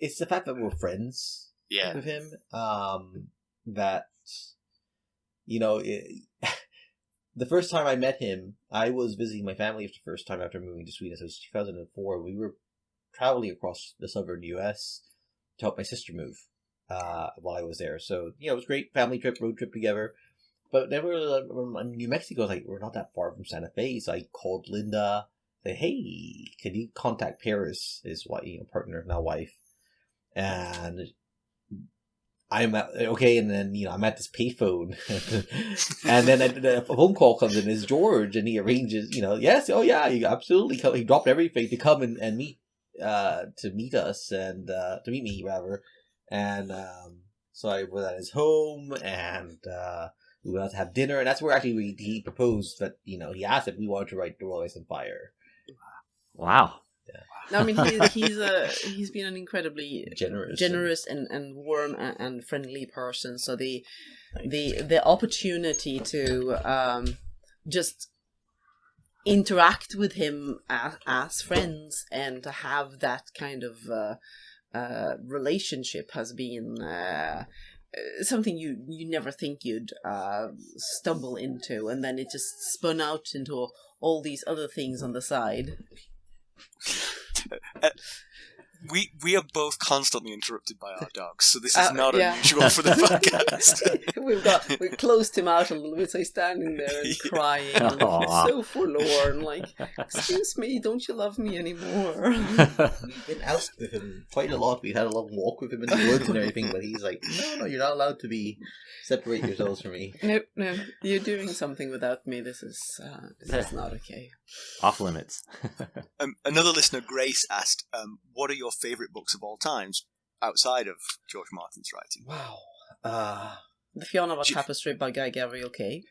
It's the fact that we're friends with him. That the first time I met him, I was visiting my family for the first time after moving to Sweden. So it was 2004. We were traveling across the southern U.S. to help my sister move while I was there. So, it was a great family trip, road trip together. But then we were in New Mexico. We're not that far from Santa Fe. So I called Linda, said, hey, can you contact Paris, his partner, now wife? And I'm okay, and then I'm at this payphone, and then a phone call comes in. It's George, and he arranges. Yes, oh yeah, he absolutely come. He dropped everything to come and meet us and to meet me rather, and so I was at his home, and we went out to have dinner, and that's where actually he proposed. That he asked if we wanted to write The World of Ice and Fire. Wow. No, I mean he's been an incredibly generous and warm and friendly person. So the opportunity to just interact with him as friends, and to have that kind of relationship has been something you never think you'd stumble into, and then it just spun out into all these other things on the side. We are both constantly interrupted by our dogs, so this is not unusual for the podcast. We closed him out a little bit, so he's standing there and crying, and looking so forlorn, like, excuse me, don't you love me anymore? We've been out with him quite a lot. We had a long walk with him in the woods and everything, but he's like, no, you're not allowed to separate yourselves from me. No, you're doing something without me. This is not okay. Off limits. Another listener, Grace, asked, what are your favourite books of all times outside of George Martin's writing? Wow. The Fiona of Tapestry by Guy Gabriel Kay.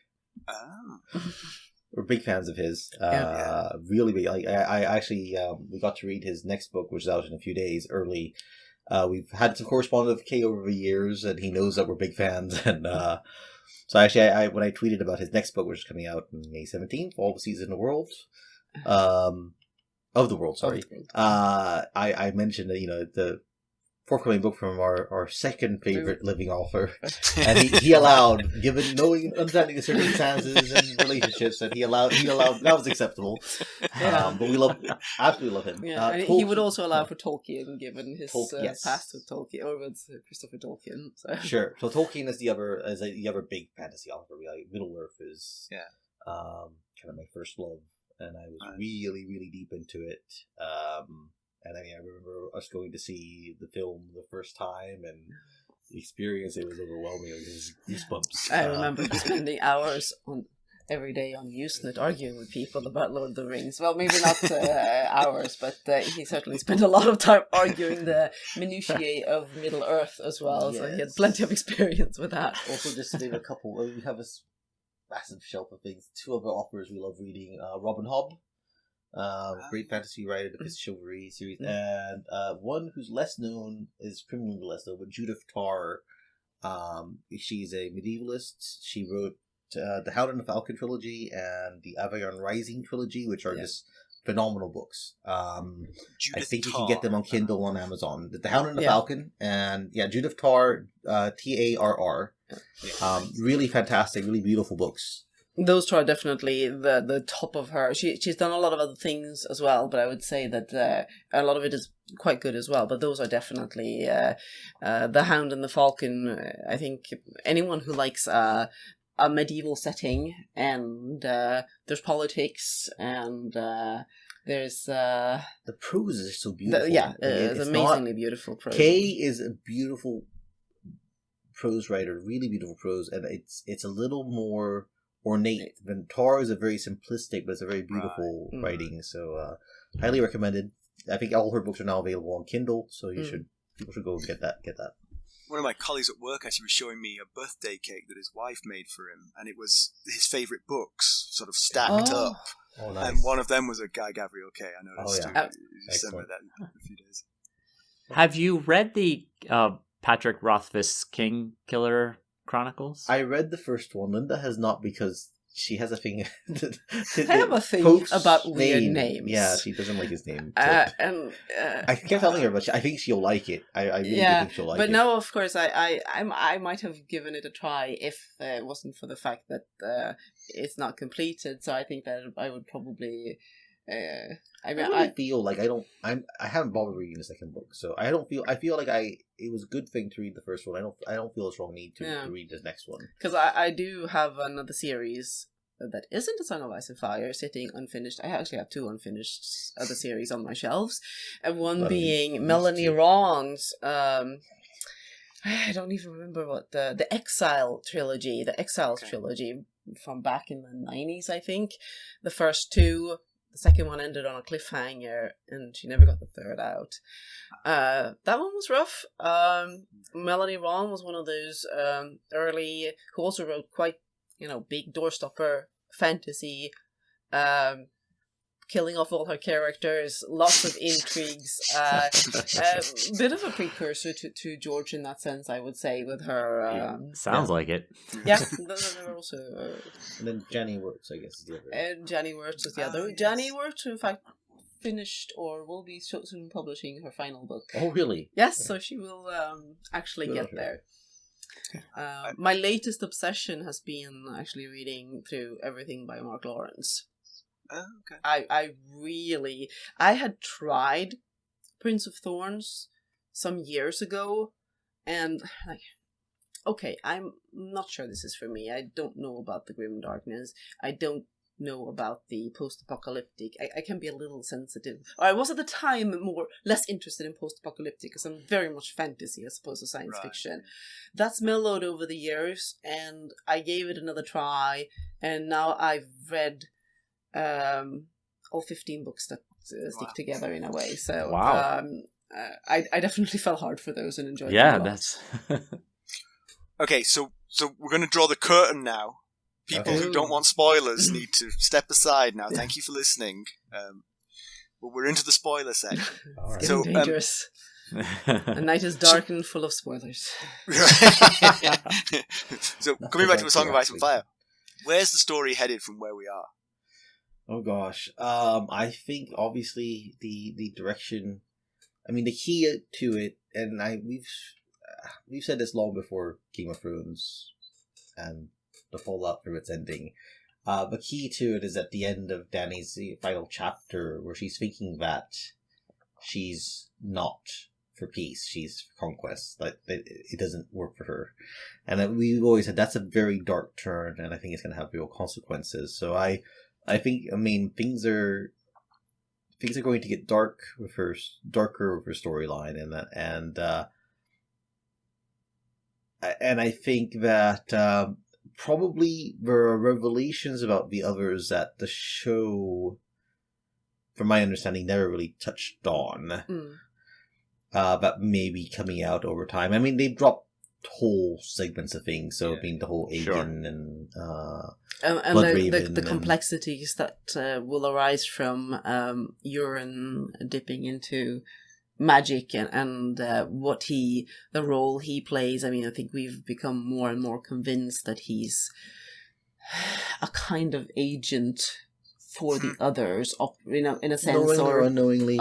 We're big fans of his. Yeah. Really big. I actually, we got to read his next book, which is out in a few days early. We've had some correspondence with Kay over the years, and he knows that we're big fans. And so actually, when I tweeted about his next book, which is coming out on May 17th, All the Seas in the World, of the world, sorry. I mentioned that, the forthcoming book from our second favorite living author, and he allowed, given knowing, understanding the circumstances and relationships, that he allowed that was acceptable. But we absolutely love him. Yeah, and he would also allow for Tolkien, given his yes. past with Tolkien, or with Christopher Tolkien. So. Sure. So Tolkien is the other big fantasy author. Middle Earth is kind of my first love. And I was really, really deep into it. And I remember us going to see the film the first time, and the experience, it was overwhelming. It was goosebumps. I remember spending hours every day on Usenet arguing with people about Lord of the Rings. Well, maybe not hours, but he certainly spent a lot of time arguing the minutiae of Middle Earth as well. Yes. So he had plenty of experience with that. Also, just to name a couple, we have a massive shelf of things. Two of the authors we love reading, Robin Hobb, great fantasy writer, the Fist Chivalry series, and one who's less known, is criminally less known, but Judith Tarr. She's a medievalist. She wrote the Hound and the Falcon trilogy and the Avion Rising trilogy, which are just phenomenal books. I think you can get them on Kindle on Amazon. The Hound and the Falcon, and Judith Tarr, Tarr. Really fantastic, really beautiful books. Those two are definitely the top of her. She's done a lot of other things as well, but I would say that a lot of it is quite good as well. But those are definitely the Hound and the Falcon. I think anyone who likes a medieval setting, and there's politics, and there's the prose is so beautiful. It's amazingly beautiful prose. Kay is a beautiful prose writer, really beautiful prose, and it's a little more ornate. Ventar is a very simplistic, but it's a very beautiful writing. So highly recommended. I think all her books are now available on Kindle, so people should go get that. One of my colleagues at work actually was showing me a birthday cake that his wife made for him, and it was his favourite books, sort of stacked up. Oh, nice. And one of them was a Guy Gabriel Kay. I noticed. You sent me that in a few days. Have you read the Patrick Rothfuss King Killer Chronicles? I read the first one. Linda has not, because she has a thing. I have a thing about weird names. Yeah, she doesn't like his name. And I kept telling her, but I think she'll like it. I really do think she'll like it. But no, of course, I might have given it a try if it wasn't for the fact that it's not completed. So I think that I would probably. I feel like I haven't bothered reading the second book, so I feel like it was a good thing to read the first one. I don't feel a strong need to read the next one, because I do have another series that isn't A Song of Ice and Fire sitting unfinished. I actually have two unfinished other series on my shelves, and one being Melanie Ron's I don't even remember what the Exile trilogy, the Exiles trilogy from back in the 90s, I think. The first two. The second one ended on a cliffhanger, and she never got the third out. That one was rough. Melanie Ron was one of those early, who also wrote quite, big doorstopper fantasy, kind killing off all her characters, lots of intrigues, a bit of a precursor to George in that sense, I would say, with her... Sounds like it. Yeah, they're also... and then Jenny Wirtz, I guess, is the other. And Jenny Wirtz is the other. Yes. Jenny Wirtz, in fact, finished or will be soon publishing her final book. Oh, really? Yes, so she will actually Good get of her. there. My latest obsession has been actually reading through everything by Mark Lawrence. Oh, okay. I had tried Prince of Thorns some years ago, and okay, I'm not sure this is for me. I don't know about the grim darkness. I don't know about the post-apocalyptic. I can be a little sensitive. Or I was at the time less interested in post-apocalyptic because I'm very much fantasy as opposed to science fiction. That's mellowed over the years, and I gave it another try, and now I've read all 15 books that stick together in a way. So Wow. I definitely fell hard for those and enjoyed them Yeah, a lot. that's... Okay, so we're going to draw the curtain now. People who don't want spoilers need to step aside now. Thank you for listening. But we're into the spoiler section. All right. It's So, getting dangerous. The night is dark and full of spoilers. So coming back to A Song of Ice and Fire, where's the story headed from where we are? Oh gosh, I think obviously the direction. I mean, the key to it, and we've said this long before Game of Thrones, and the fallout from its ending. The key to it is at the end of Dany's final chapter, where she's thinking that she's not for peace, she's for conquest. That it doesn't work for her, and we've always said that's a very dark turn, and I think it's going to have real consequences. So I think, I mean, things are going to get darker with her storyline, and I think that probably there are revelations about the others that the show, from my understanding, never really touched on. That may be coming out over time. I mean, they dropped whole segments of things. So, I mean, the whole Aegon and the complexities that will arise from Euron dipping into magic and the role he plays. I mean, I think we've become more and more convinced that he's a kind of agent for the others, in a sense, or unknowingly,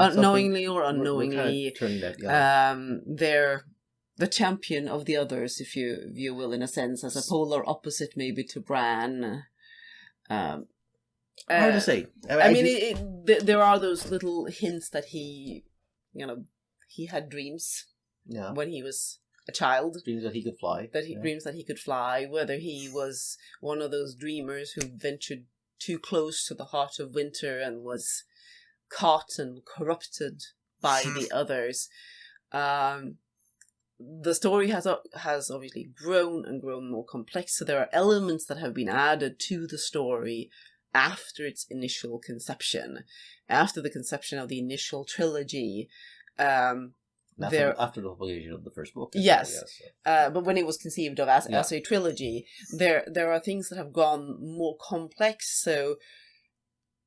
they're the champion of the others, if you will, in a sense, as a polar opposite maybe to Bran. Hard to say. There are those little hints that he had dreams when he was a child. Dreams that he could fly. Dreams that he could fly, whether he was one of those dreamers who ventured too close to the heart of winter and was caught and corrupted by the others. The story has obviously grown and grown more complex, so there are elements that have been added to the story after its initial conception, after the conception of the initial trilogy. After the publication of the first book. Yes. But when it was conceived of as a trilogy, there are things that have gone more complex. So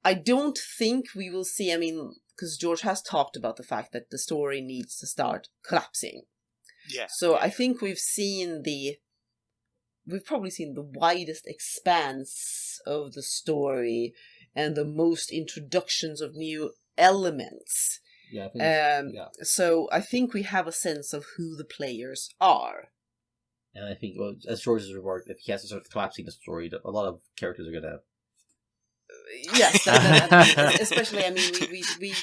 I don't think we will see, I mean, because George has talked about the fact that the story needs to start collapsing. Yeah. So I think we've probably seen the widest expanse of the story and the most introductions of new elements. Yeah, I think So I think we have a sense of who the players are. And I think, well, as George has remarked, if he has to start collapsing the story, a lot of characters are going to... Yes, especially, I mean, we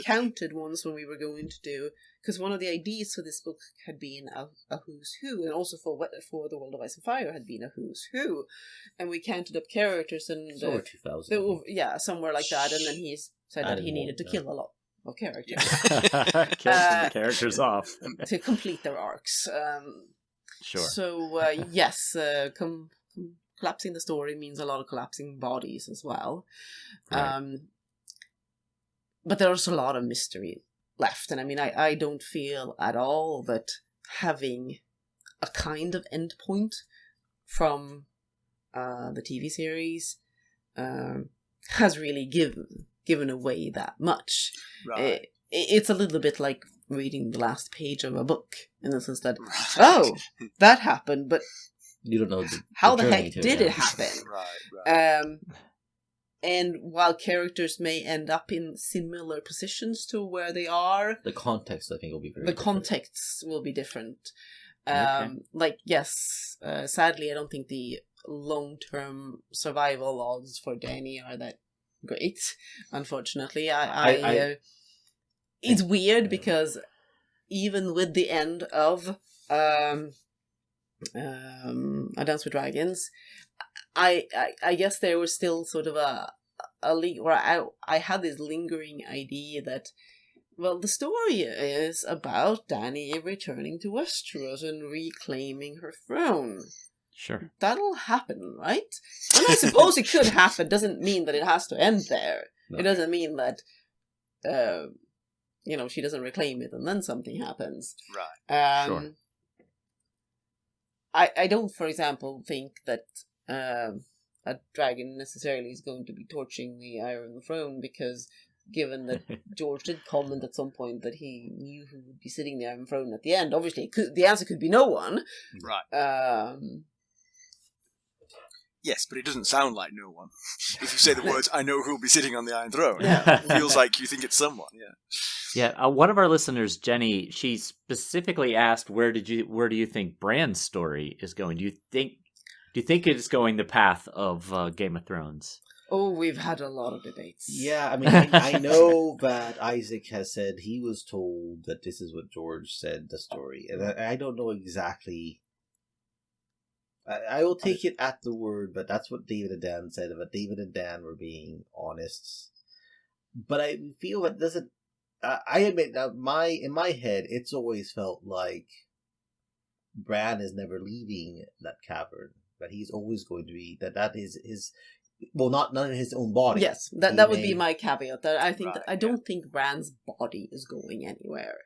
counted once when we were going to do... Because one of the ideas for this book had been a who's who, and also for The World of Ice and Fire had been a who's who. And we counted up characters and... over 2,000. Yeah, somewhere like that, and then he said that he needed to kill a lot of characters. Kill some characters off. To complete their arcs. Sure. So, yes, collapsing the story means a lot of collapsing bodies as well. Right. But there's a lot of mystery left. And I mean, I don't feel at all that having a kind of endpoint from the TV series has really given given away that much. Right. It's a little bit like reading the last page of a book, in the sense that, Right. oh, that happened, but You don't know how the journey heck to did yeah. it happen? Right. And while characters may end up in similar positions to where they are, The context, I think, will be very the different. contexts will be different. Okay. Like, yes, sadly, I don't think the long-term survival odds for Danny are that great, unfortunately. It's weird because even with the end of A Dance with Dragons, I guess there was still sort of where I had this lingering idea that, well, the story is about Dany returning to Westeros and reclaiming her throne. Sure. That'll happen, right? And I suppose it could happen. Doesn't mean that it has to end there. No. It doesn't mean that, she doesn't reclaim it and then something happens. Right. Sure. I don't, for example, think that a dragon necessarily is going to be torching the Iron Throne, because given that George did comment at some point that he knew who would be sitting the Iron Throne at the end, obviously the answer could be no one. Right. Yes, but it doesn't sound like no one. If you say the words, I know who'll be sitting on the Iron Throne, Yeah. it feels like you think it's someone, yeah. Yeah, one of our listeners, Jenny, she specifically asked, where do you think Bran's story is going? Do you think it's going the path of Game of Thrones? Oh, we've had a lot of debates. Yeah, I mean, I know that Isaac has said he was told that this is what George said, the story. And I don't know exactly. I will take it at the word, but that's what David and Dan said, that David and Dan were being honest. But I feel that doesn't... I admit that in my head, it's always felt like Bran is never leaving that cavern. That he's always going to be... That is his... Well, not in his own body. Yes, that would be my caveat. That I think Right, I don't think Bran's body is going anywhere.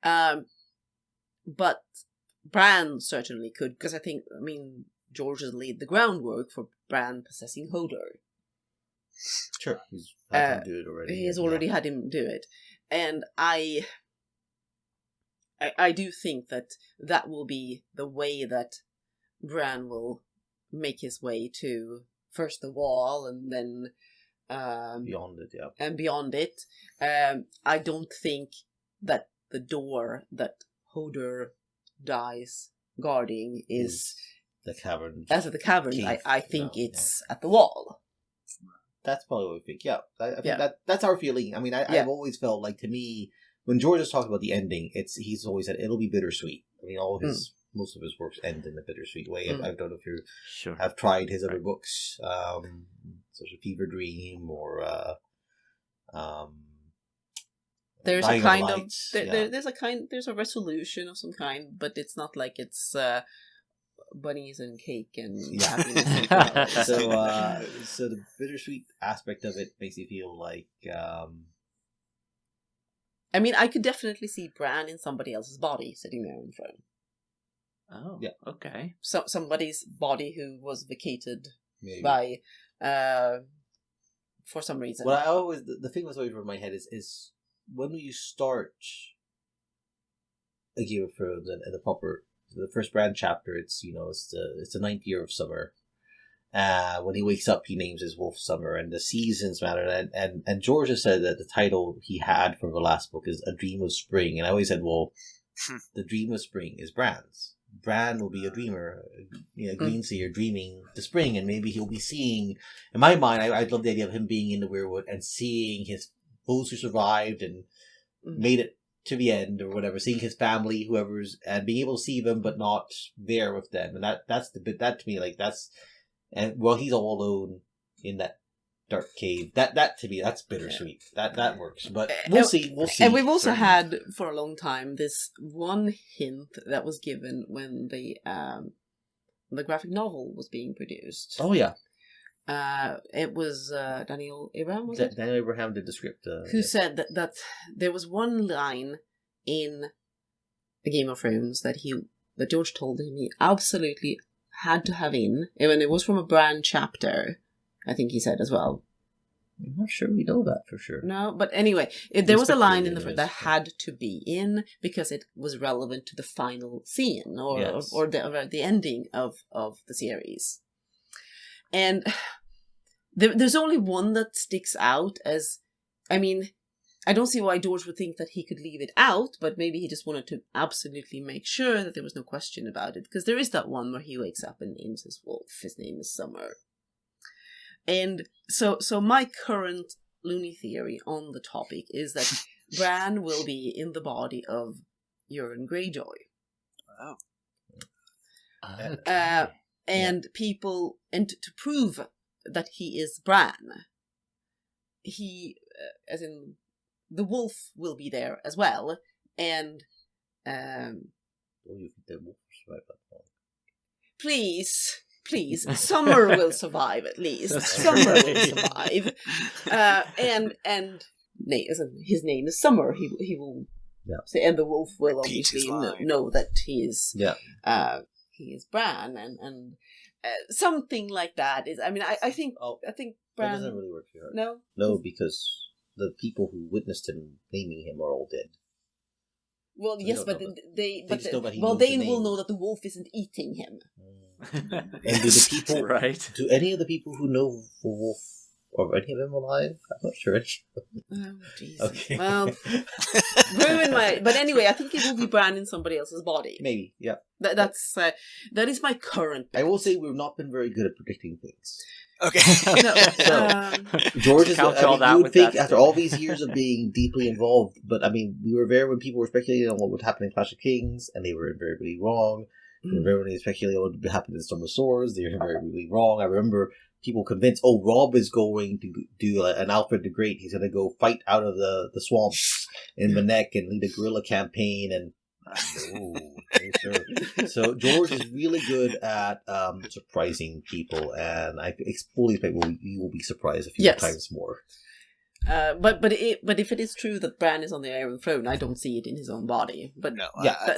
Right. But Bran certainly could, because George has laid the groundwork for Bran possessing Hodor. Sure, he's had him do it already. He has already had him do it, and I do think that will be the way that Bran will make his way to first the wall, and then Beyond it, yeah. And beyond it, I don't think that the door that Hodor dies guarding is the cavern. As at the cavern, Cave, I think it's at the wall. That's probably what we think. Yeah, I think Yeah. that's our feeling. I mean, I've always felt like, to me, when George has talked about the ending, he's always said it'll be bittersweet. I mean, most of his works end in a bittersweet way. I don't know if you have tried his other books, such as Fever Dream or there's Dying a kind of of Light. there's a resolution of some kind, but it's not like it's bunnies and cake and happiness. And flowers. So the bittersweet aspect of it makes you feel like. I mean, I could definitely see Bran in somebody else's body sitting there in front. Oh, yeah, okay. So somebody's body who was vacated maybe. by, for some reason. Well, I always the thing that's always over my head is when you start a Game of Thrones and the first Bran chapter, it's the 9th year of summer. When he wakes up, he names his wolf Summer, and the seasons matter. And George has said that the title he had for the last book is A Dream of Spring, and I always said, well, the Dream of Spring is Bran's. Bran will be a dreamer, green seer, dreaming the spring, and maybe he'll be seeing. In my mind, I love the idea of him being in the weirwood and seeing those who survived and made it to the end or whatever, seeing his family, whoever's, and being able to see them but not there with them, and that's the bit that to me, like, that's, and well, he's all alone in that dark cave. That to me, that's bittersweet. That works, but we'll see. And we've also had for a long time this one hint that was given when the graphic novel was being produced. Oh yeah. It was Daniel Abraham, was it? Daniel Abraham did the script. Who said that there was one line in A Game of Thrones that George told him he absolutely had to have in, and it was from a Bran chapter, I think he said as well. I'm not sure we know that for sure. No, but anyway, there was a line in the speculated that it. had to be in because it was relevant to the final scene or Yes. or the ending of the series. And there's only one that sticks out as, I mean, I don't see why George would think that he could leave it out, but maybe he just wanted to absolutely make sure that there was no question about it. Because there is that one where he wakes up and names his wolf. His name is Summer. And so my current loony theory on the topic is that Bran will be in the body of Euron Greyjoy. Wow. And people, and to prove that he is Bran, he, as in, the wolf will be there as well, and You think the wolf survive that long? please, Summer will survive at least. That's Summer right. will survive, and his name is Summer. He will, say, and the wolf will Repeat his obviously line. know that he is he is Bran, and something like that is. I mean, I think That Bran. doesn't really work for her. No. No, because the people who witnessed him naming him are all dead. Well, They yes, don't but know they just know that he well, knows the they will name. know that the wolf isn't eating him. And do the people, Right. do any of the people who know the wolf, are any of them alive? I'm not sure. Oh, Jesus. Okay. Well, ruin my. But anyway, I think it will be Bran in somebody else's body. Maybe, yeah. That is my current. I will say we've not been very good at predicting things. Okay. No, George is. Couch all I that mean, you would with think that after all these years of being deeply involved, but I mean, we were there when people were speculating on what would happen in Clash of Kings, and they were invariably wrong. We were there when they speculated on what would happen in Storm of Swords, they were invariably wrong. I remember people convinced, Rob is going to do an Alfred the Great. He's going to go fight out of the swamps in Manek and lead a guerrilla campaign, and sure. So George is really good at surprising people, and I fully expect we will be surprised a few times more. but if it is true that Bran is on the Iron Throne, I don't see it in his own body. But No, yeah, I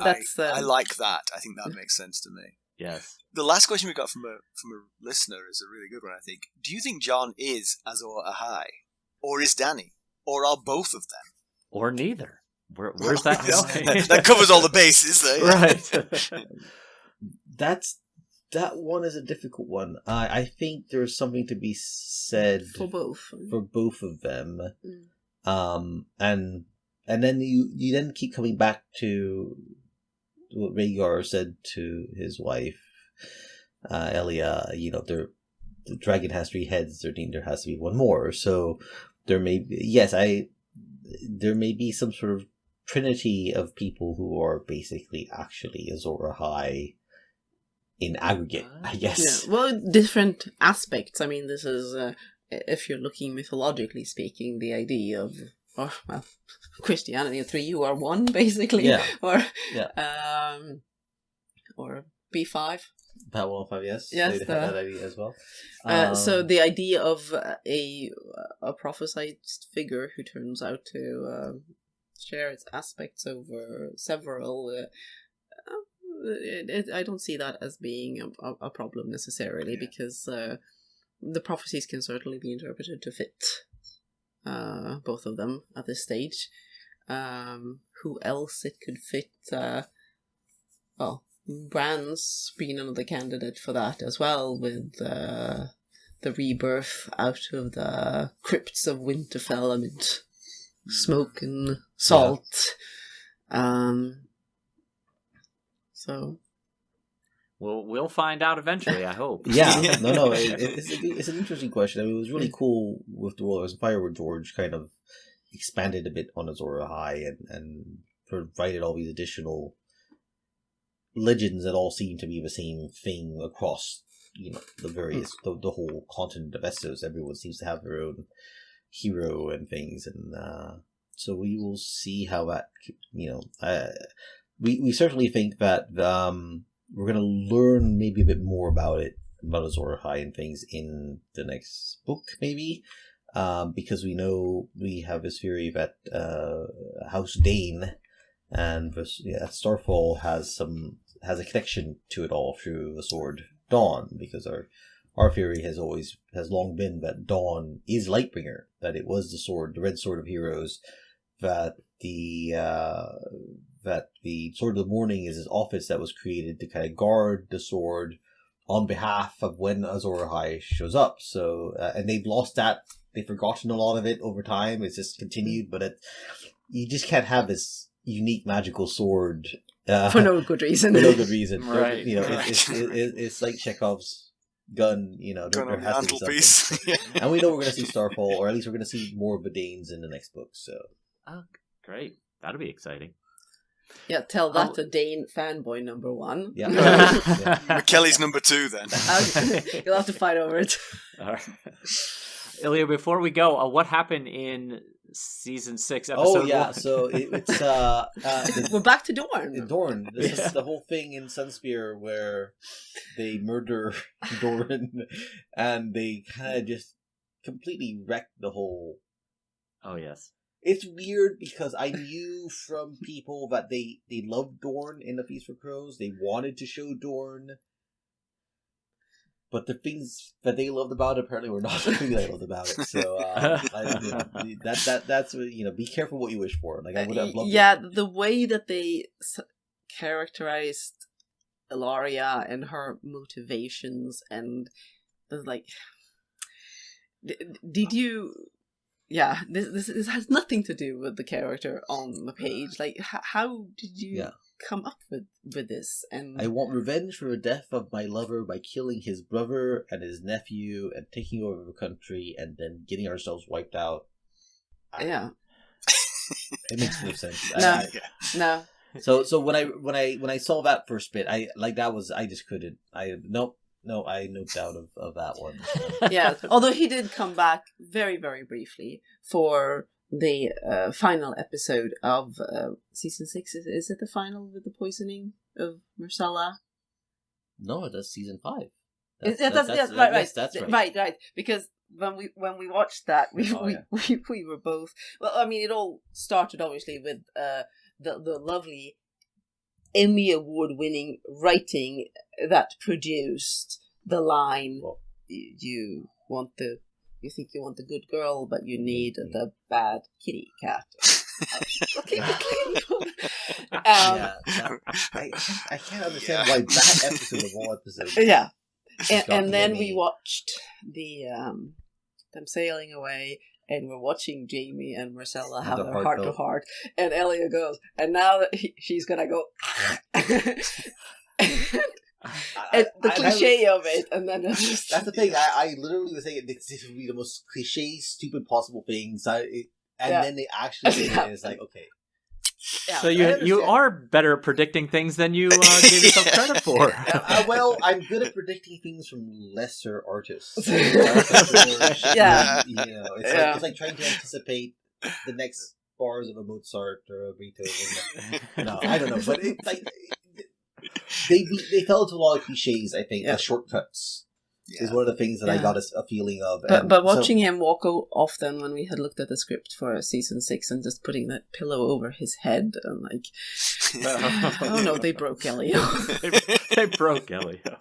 like that. I think that makes sense to me. Yes. The last question we got from a listener is a really good one, I think. Do you think Jon is Azor Ahai? Or is Dany? Or are both of them? Or neither. Where's that going? That covers all the bases, though. Yeah. Right. That one is a difficult one. I think there's something to be said for both of them. And then you then keep coming back to what Rhaegar said to his wife, Elia. The dragon has 3 heads. There has to be one more. So there may be, there may be some sort of trinity of people who are basically actually Azor Ahai in aggregate, I guess. Yeah. Well, different aspects. I mean, this is, if you're looking mythologically speaking, the idea of, Christianity, 3 you are 1, basically. Yeah. Or B5. Babylon 5, yes. Yes, they had that idea as well. So the idea of a prophesied figure who turns out to share its aspects over several. I don't see that as being a problem necessarily, because the prophecies can certainly be interpreted to fit both of them at this stage. Who else it could fit? Bran's been another candidate for that as well, with the rebirth out of the crypts of Winterfell amid smoke and salt. So we'll find out eventually, I hope. Yeah, no, it's an interesting question. I mean, it was really cool with The World of Fire, where George kind of expanded a bit on Azor Ahai and provided all these additional legends that all seem to be the same thing across, the various, the whole continent of Essos. Everyone seems to have their own hero and things, and so we will see how that, we certainly think that we're going to learn maybe a bit more about Azor Ahai and things in the next book, maybe, because we know we have this theory that House Dane and Starfall has a connection to it all through the Sword Dawn, because our our theory has long been that Dawn is Lightbringer, that it was the red sword of heroes, that the Sword of the Morning is his office that was created to kind of guard the sword on behalf of when Azor Ahai shows up. So, and they've lost that. They've forgotten a lot of it over time. It's just continued, but you just can't have this unique magical sword for no good reason. For no good reason, right? It's like Chekhov's gun. Gun on the mantelpiece. And we know we're going to see Starfall, or at least we're going to see more of the Danes in the next book. So, great, that'll be exciting. Yeah, tell that to Dane fanboy number 1. Yeah. Mackelly's number 2 then. You'll have to fight over it. All right. Ilya, before we go, what happened in season 6, episode 1? Oh yeah, so it's we're back to Dorne. Dorne. This is the whole thing in Sunspear where they murder Dorne, and they kind of just completely wreck the whole. Oh yes. It's weird because I knew from people that they loved Dorne in The Feast for Crows. They wanted to show Dorne. But the things that they loved about it apparently were not the things I loved about it. So that's be careful what you wish for. Like I would have loved. Yeah, the way that they characterized Ilaria and her motivations, and like, did you? Yeah, this has nothing to do with the character on the page. Like, how did you come up with this? And I want revenge for the death of my lover by killing his brother and his nephew and taking over the country and then getting ourselves wiped out. Yeah, it makes no sense. No. So when I saw that first bit, I just couldn't. No, I no doubt of that one. Yeah, although he did come back very, very briefly for the final episode of season 6. Is it the final with the poisoning of Marcella? No, that's season 5. That's right. Because when we watched that, we were both. Well, I mean, it all started obviously with the lovely Emmy Award-winning writing that produced the line, you think you want the good girl, but you need the bad kitty cat. Okay, I can't understand why that episode of all episodes. Yeah, and then we watched them sailing away. And we're watching Jamie and Marcella have their heart-to-heart. And Elio goes, and now that she's going to go... and the cliche of it, and then it's just... That's the thing, I literally was saying this would be the most cliche, stupid possible things, then they actually say it, and it's like, okay. Yeah, so you are better at predicting things than you gave yourself credit for. Well, I'm good at predicting things from lesser artists. Yeah. It's like trying to anticipate the next bars of a Mozart or a Beethoven. No, I don't know, but it's like they fell into a lot of cliches. I think the shortcuts is one of the things that I got a feeling of. But watching him walk off then when we had looked at the script for season 6 and just putting that pillow over his head and like, oh no, they broke Elio. they broke Elio.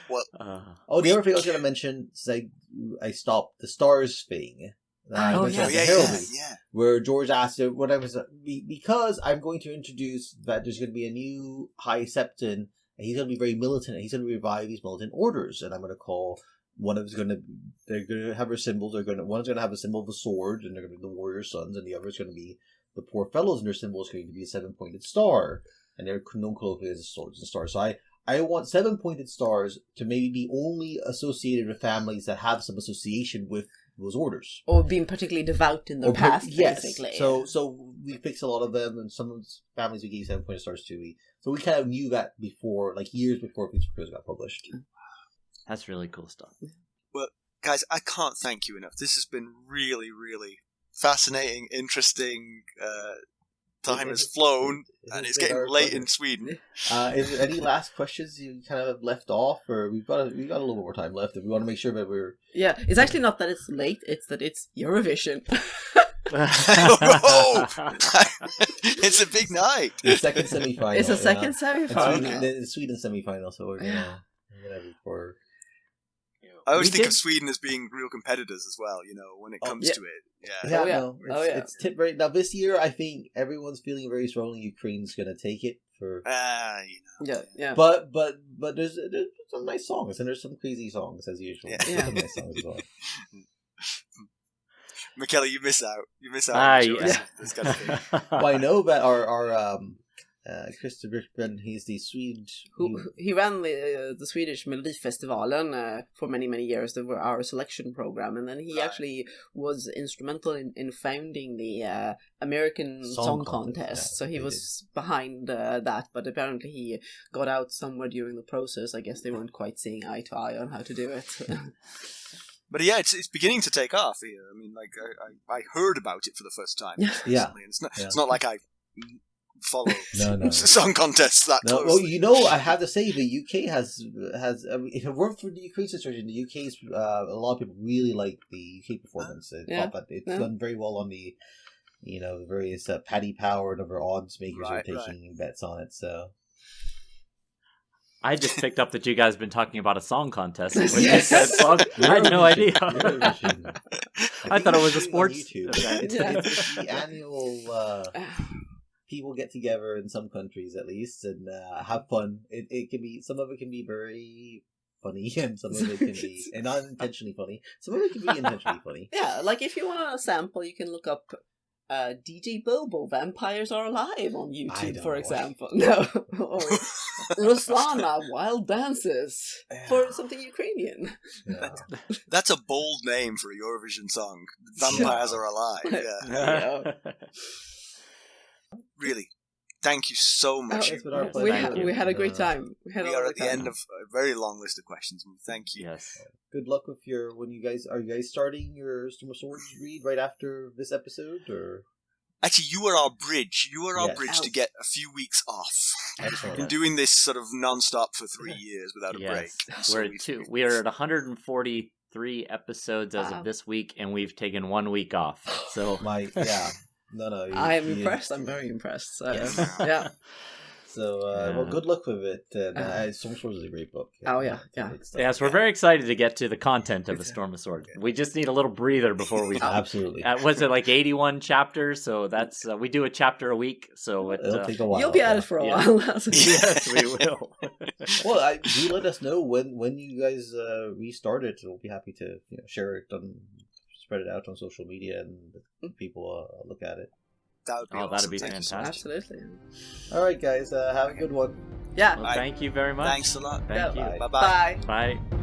What? The other thing I was going to mention is I stopped the stars thing. Where George asked her what I was because I'm going to introduce that there's going to be a new High Septon. And he's going to be very militant. And he's going to revive these militant orders. And I'm going to call one of them's going to. They're going to have her symbols. One's going to have a symbol of a sword, and they're going to be the warrior sons, and the other is going to be the poor fellows, and their symbol is going to be a 7-pointed star, and they're known colloquially as swords and stars. So I want 7-pointed stars to maybe be only associated with families that have some association with those orders, or being particularly devout in their past. Basically. So we fixed a lot of them, and some of those families we gave 7-pointed stars to. So we kind of knew that before, like years before Feast for Crows got published. That's really cool stuff. Well, guys, I can't thank you enough. This has been really, really fascinating, interesting. Time has flown, and it's getting late in Sweden. Is there any last questions you kind of left off, or we've got a little more time left, and we want to make sure that we're... Yeah, it's actually not that it's late; it's that it's Eurovision. It's a big night. The second semi-final. It's a second semi-final. The Sweden semi-final, so we're gonna be for... I always we think did- of Sweden as being real competitors as well, when it comes yeah. to it. Yeah. Yeah, Oh, yeah. no, Oh, yeah. it's tip right now. This year, I think everyone's feeling very strongly Ukraine's going to take it for. Yeah. But there's some nice songs and there's some crazy songs as usual. Yeah. There's some nice songs as well. Mackelly, you miss out. You miss out Ah, on the choice yeah. of this kind of thing. Well, I know that our Christopher Brickman, he's the Swede. He ran the Swedish Melodifestivalen for many years. They were our selection program, and then he Right. actually was instrumental in founding the American Song Contest. yeah, So he they was behind that, but apparently he got out somewhere during the process. I guess they weren't quite seeing eye to eye on how to do it. But yeah, it's beginning to take off here. I mean, like I heard about it for the first time recently. Yeah. And it's not like I follow No. song contests that No, closely. well, I have to say the UK has. I mean, if it weren't for the Ukraine situation, the UK's a lot of people really like the UK performance. But it's done very well on the, various Paddy Power and other odds makers are taking bets on it. So I just picked up that you guys have been talking about a song contest. When Yes. you said song, I had no idea. Eurovision. I thought it was a think sports it's on YouTube. event. Yeah. It's the annual. People get together in some countries at least and have fun. It can be, some of it can be very funny and some of it can be and not intentionally funny. Some of it can be intentionally funny. Yeah, like if you want a sample, you can look up DJ Bobo, Vampires Are Alive on I YouTube, don't for know. example. No. Or Ruslana, Wild Dances, for something Ukrainian. Yeah. That's a bold name for a Eurovision song. Vampires Are Alive. Yeah. Really, thank you so much. It's been our Yes, pleasure. We had a great And, time. We had a We are lot at the time. end of a very long list of questions. And thank you. Yes. Good luck with are you guys starting your Storm of Swords read right after this episode or? Actually, you are our bridge. You are our Yes. bridge to get a few weeks off. Excellent. Been doing this sort of non-stop for 3 years without a break. Yes. So We are at 143 episodes as Wow. of this week, and we've taken 1 week off. So No. I am impressed. I'm very impressed. So, Yes. yeah. So, well, good luck with it. Storm of Swords is a great book. Oh, yeah. yes, we're very excited to get to the content of the Storm of Swords. We just need a little breather before we. Absolutely. Was it like 81 chapters? So that's we do a chapter a week. So It'll take a while. You'll be at it for a Yeah. while. yes, we will. Well, do let us know when you guys restart it. We'll be happy to share it spread it out on social media and people look at it. That would be awesome. That'd be Thank you so fantastic. much. Absolutely. All right, guys, have a good one. Yeah. Well, thank you very much. Thanks a lot. Thank you. Bye. Bye-bye. Bye. Bye.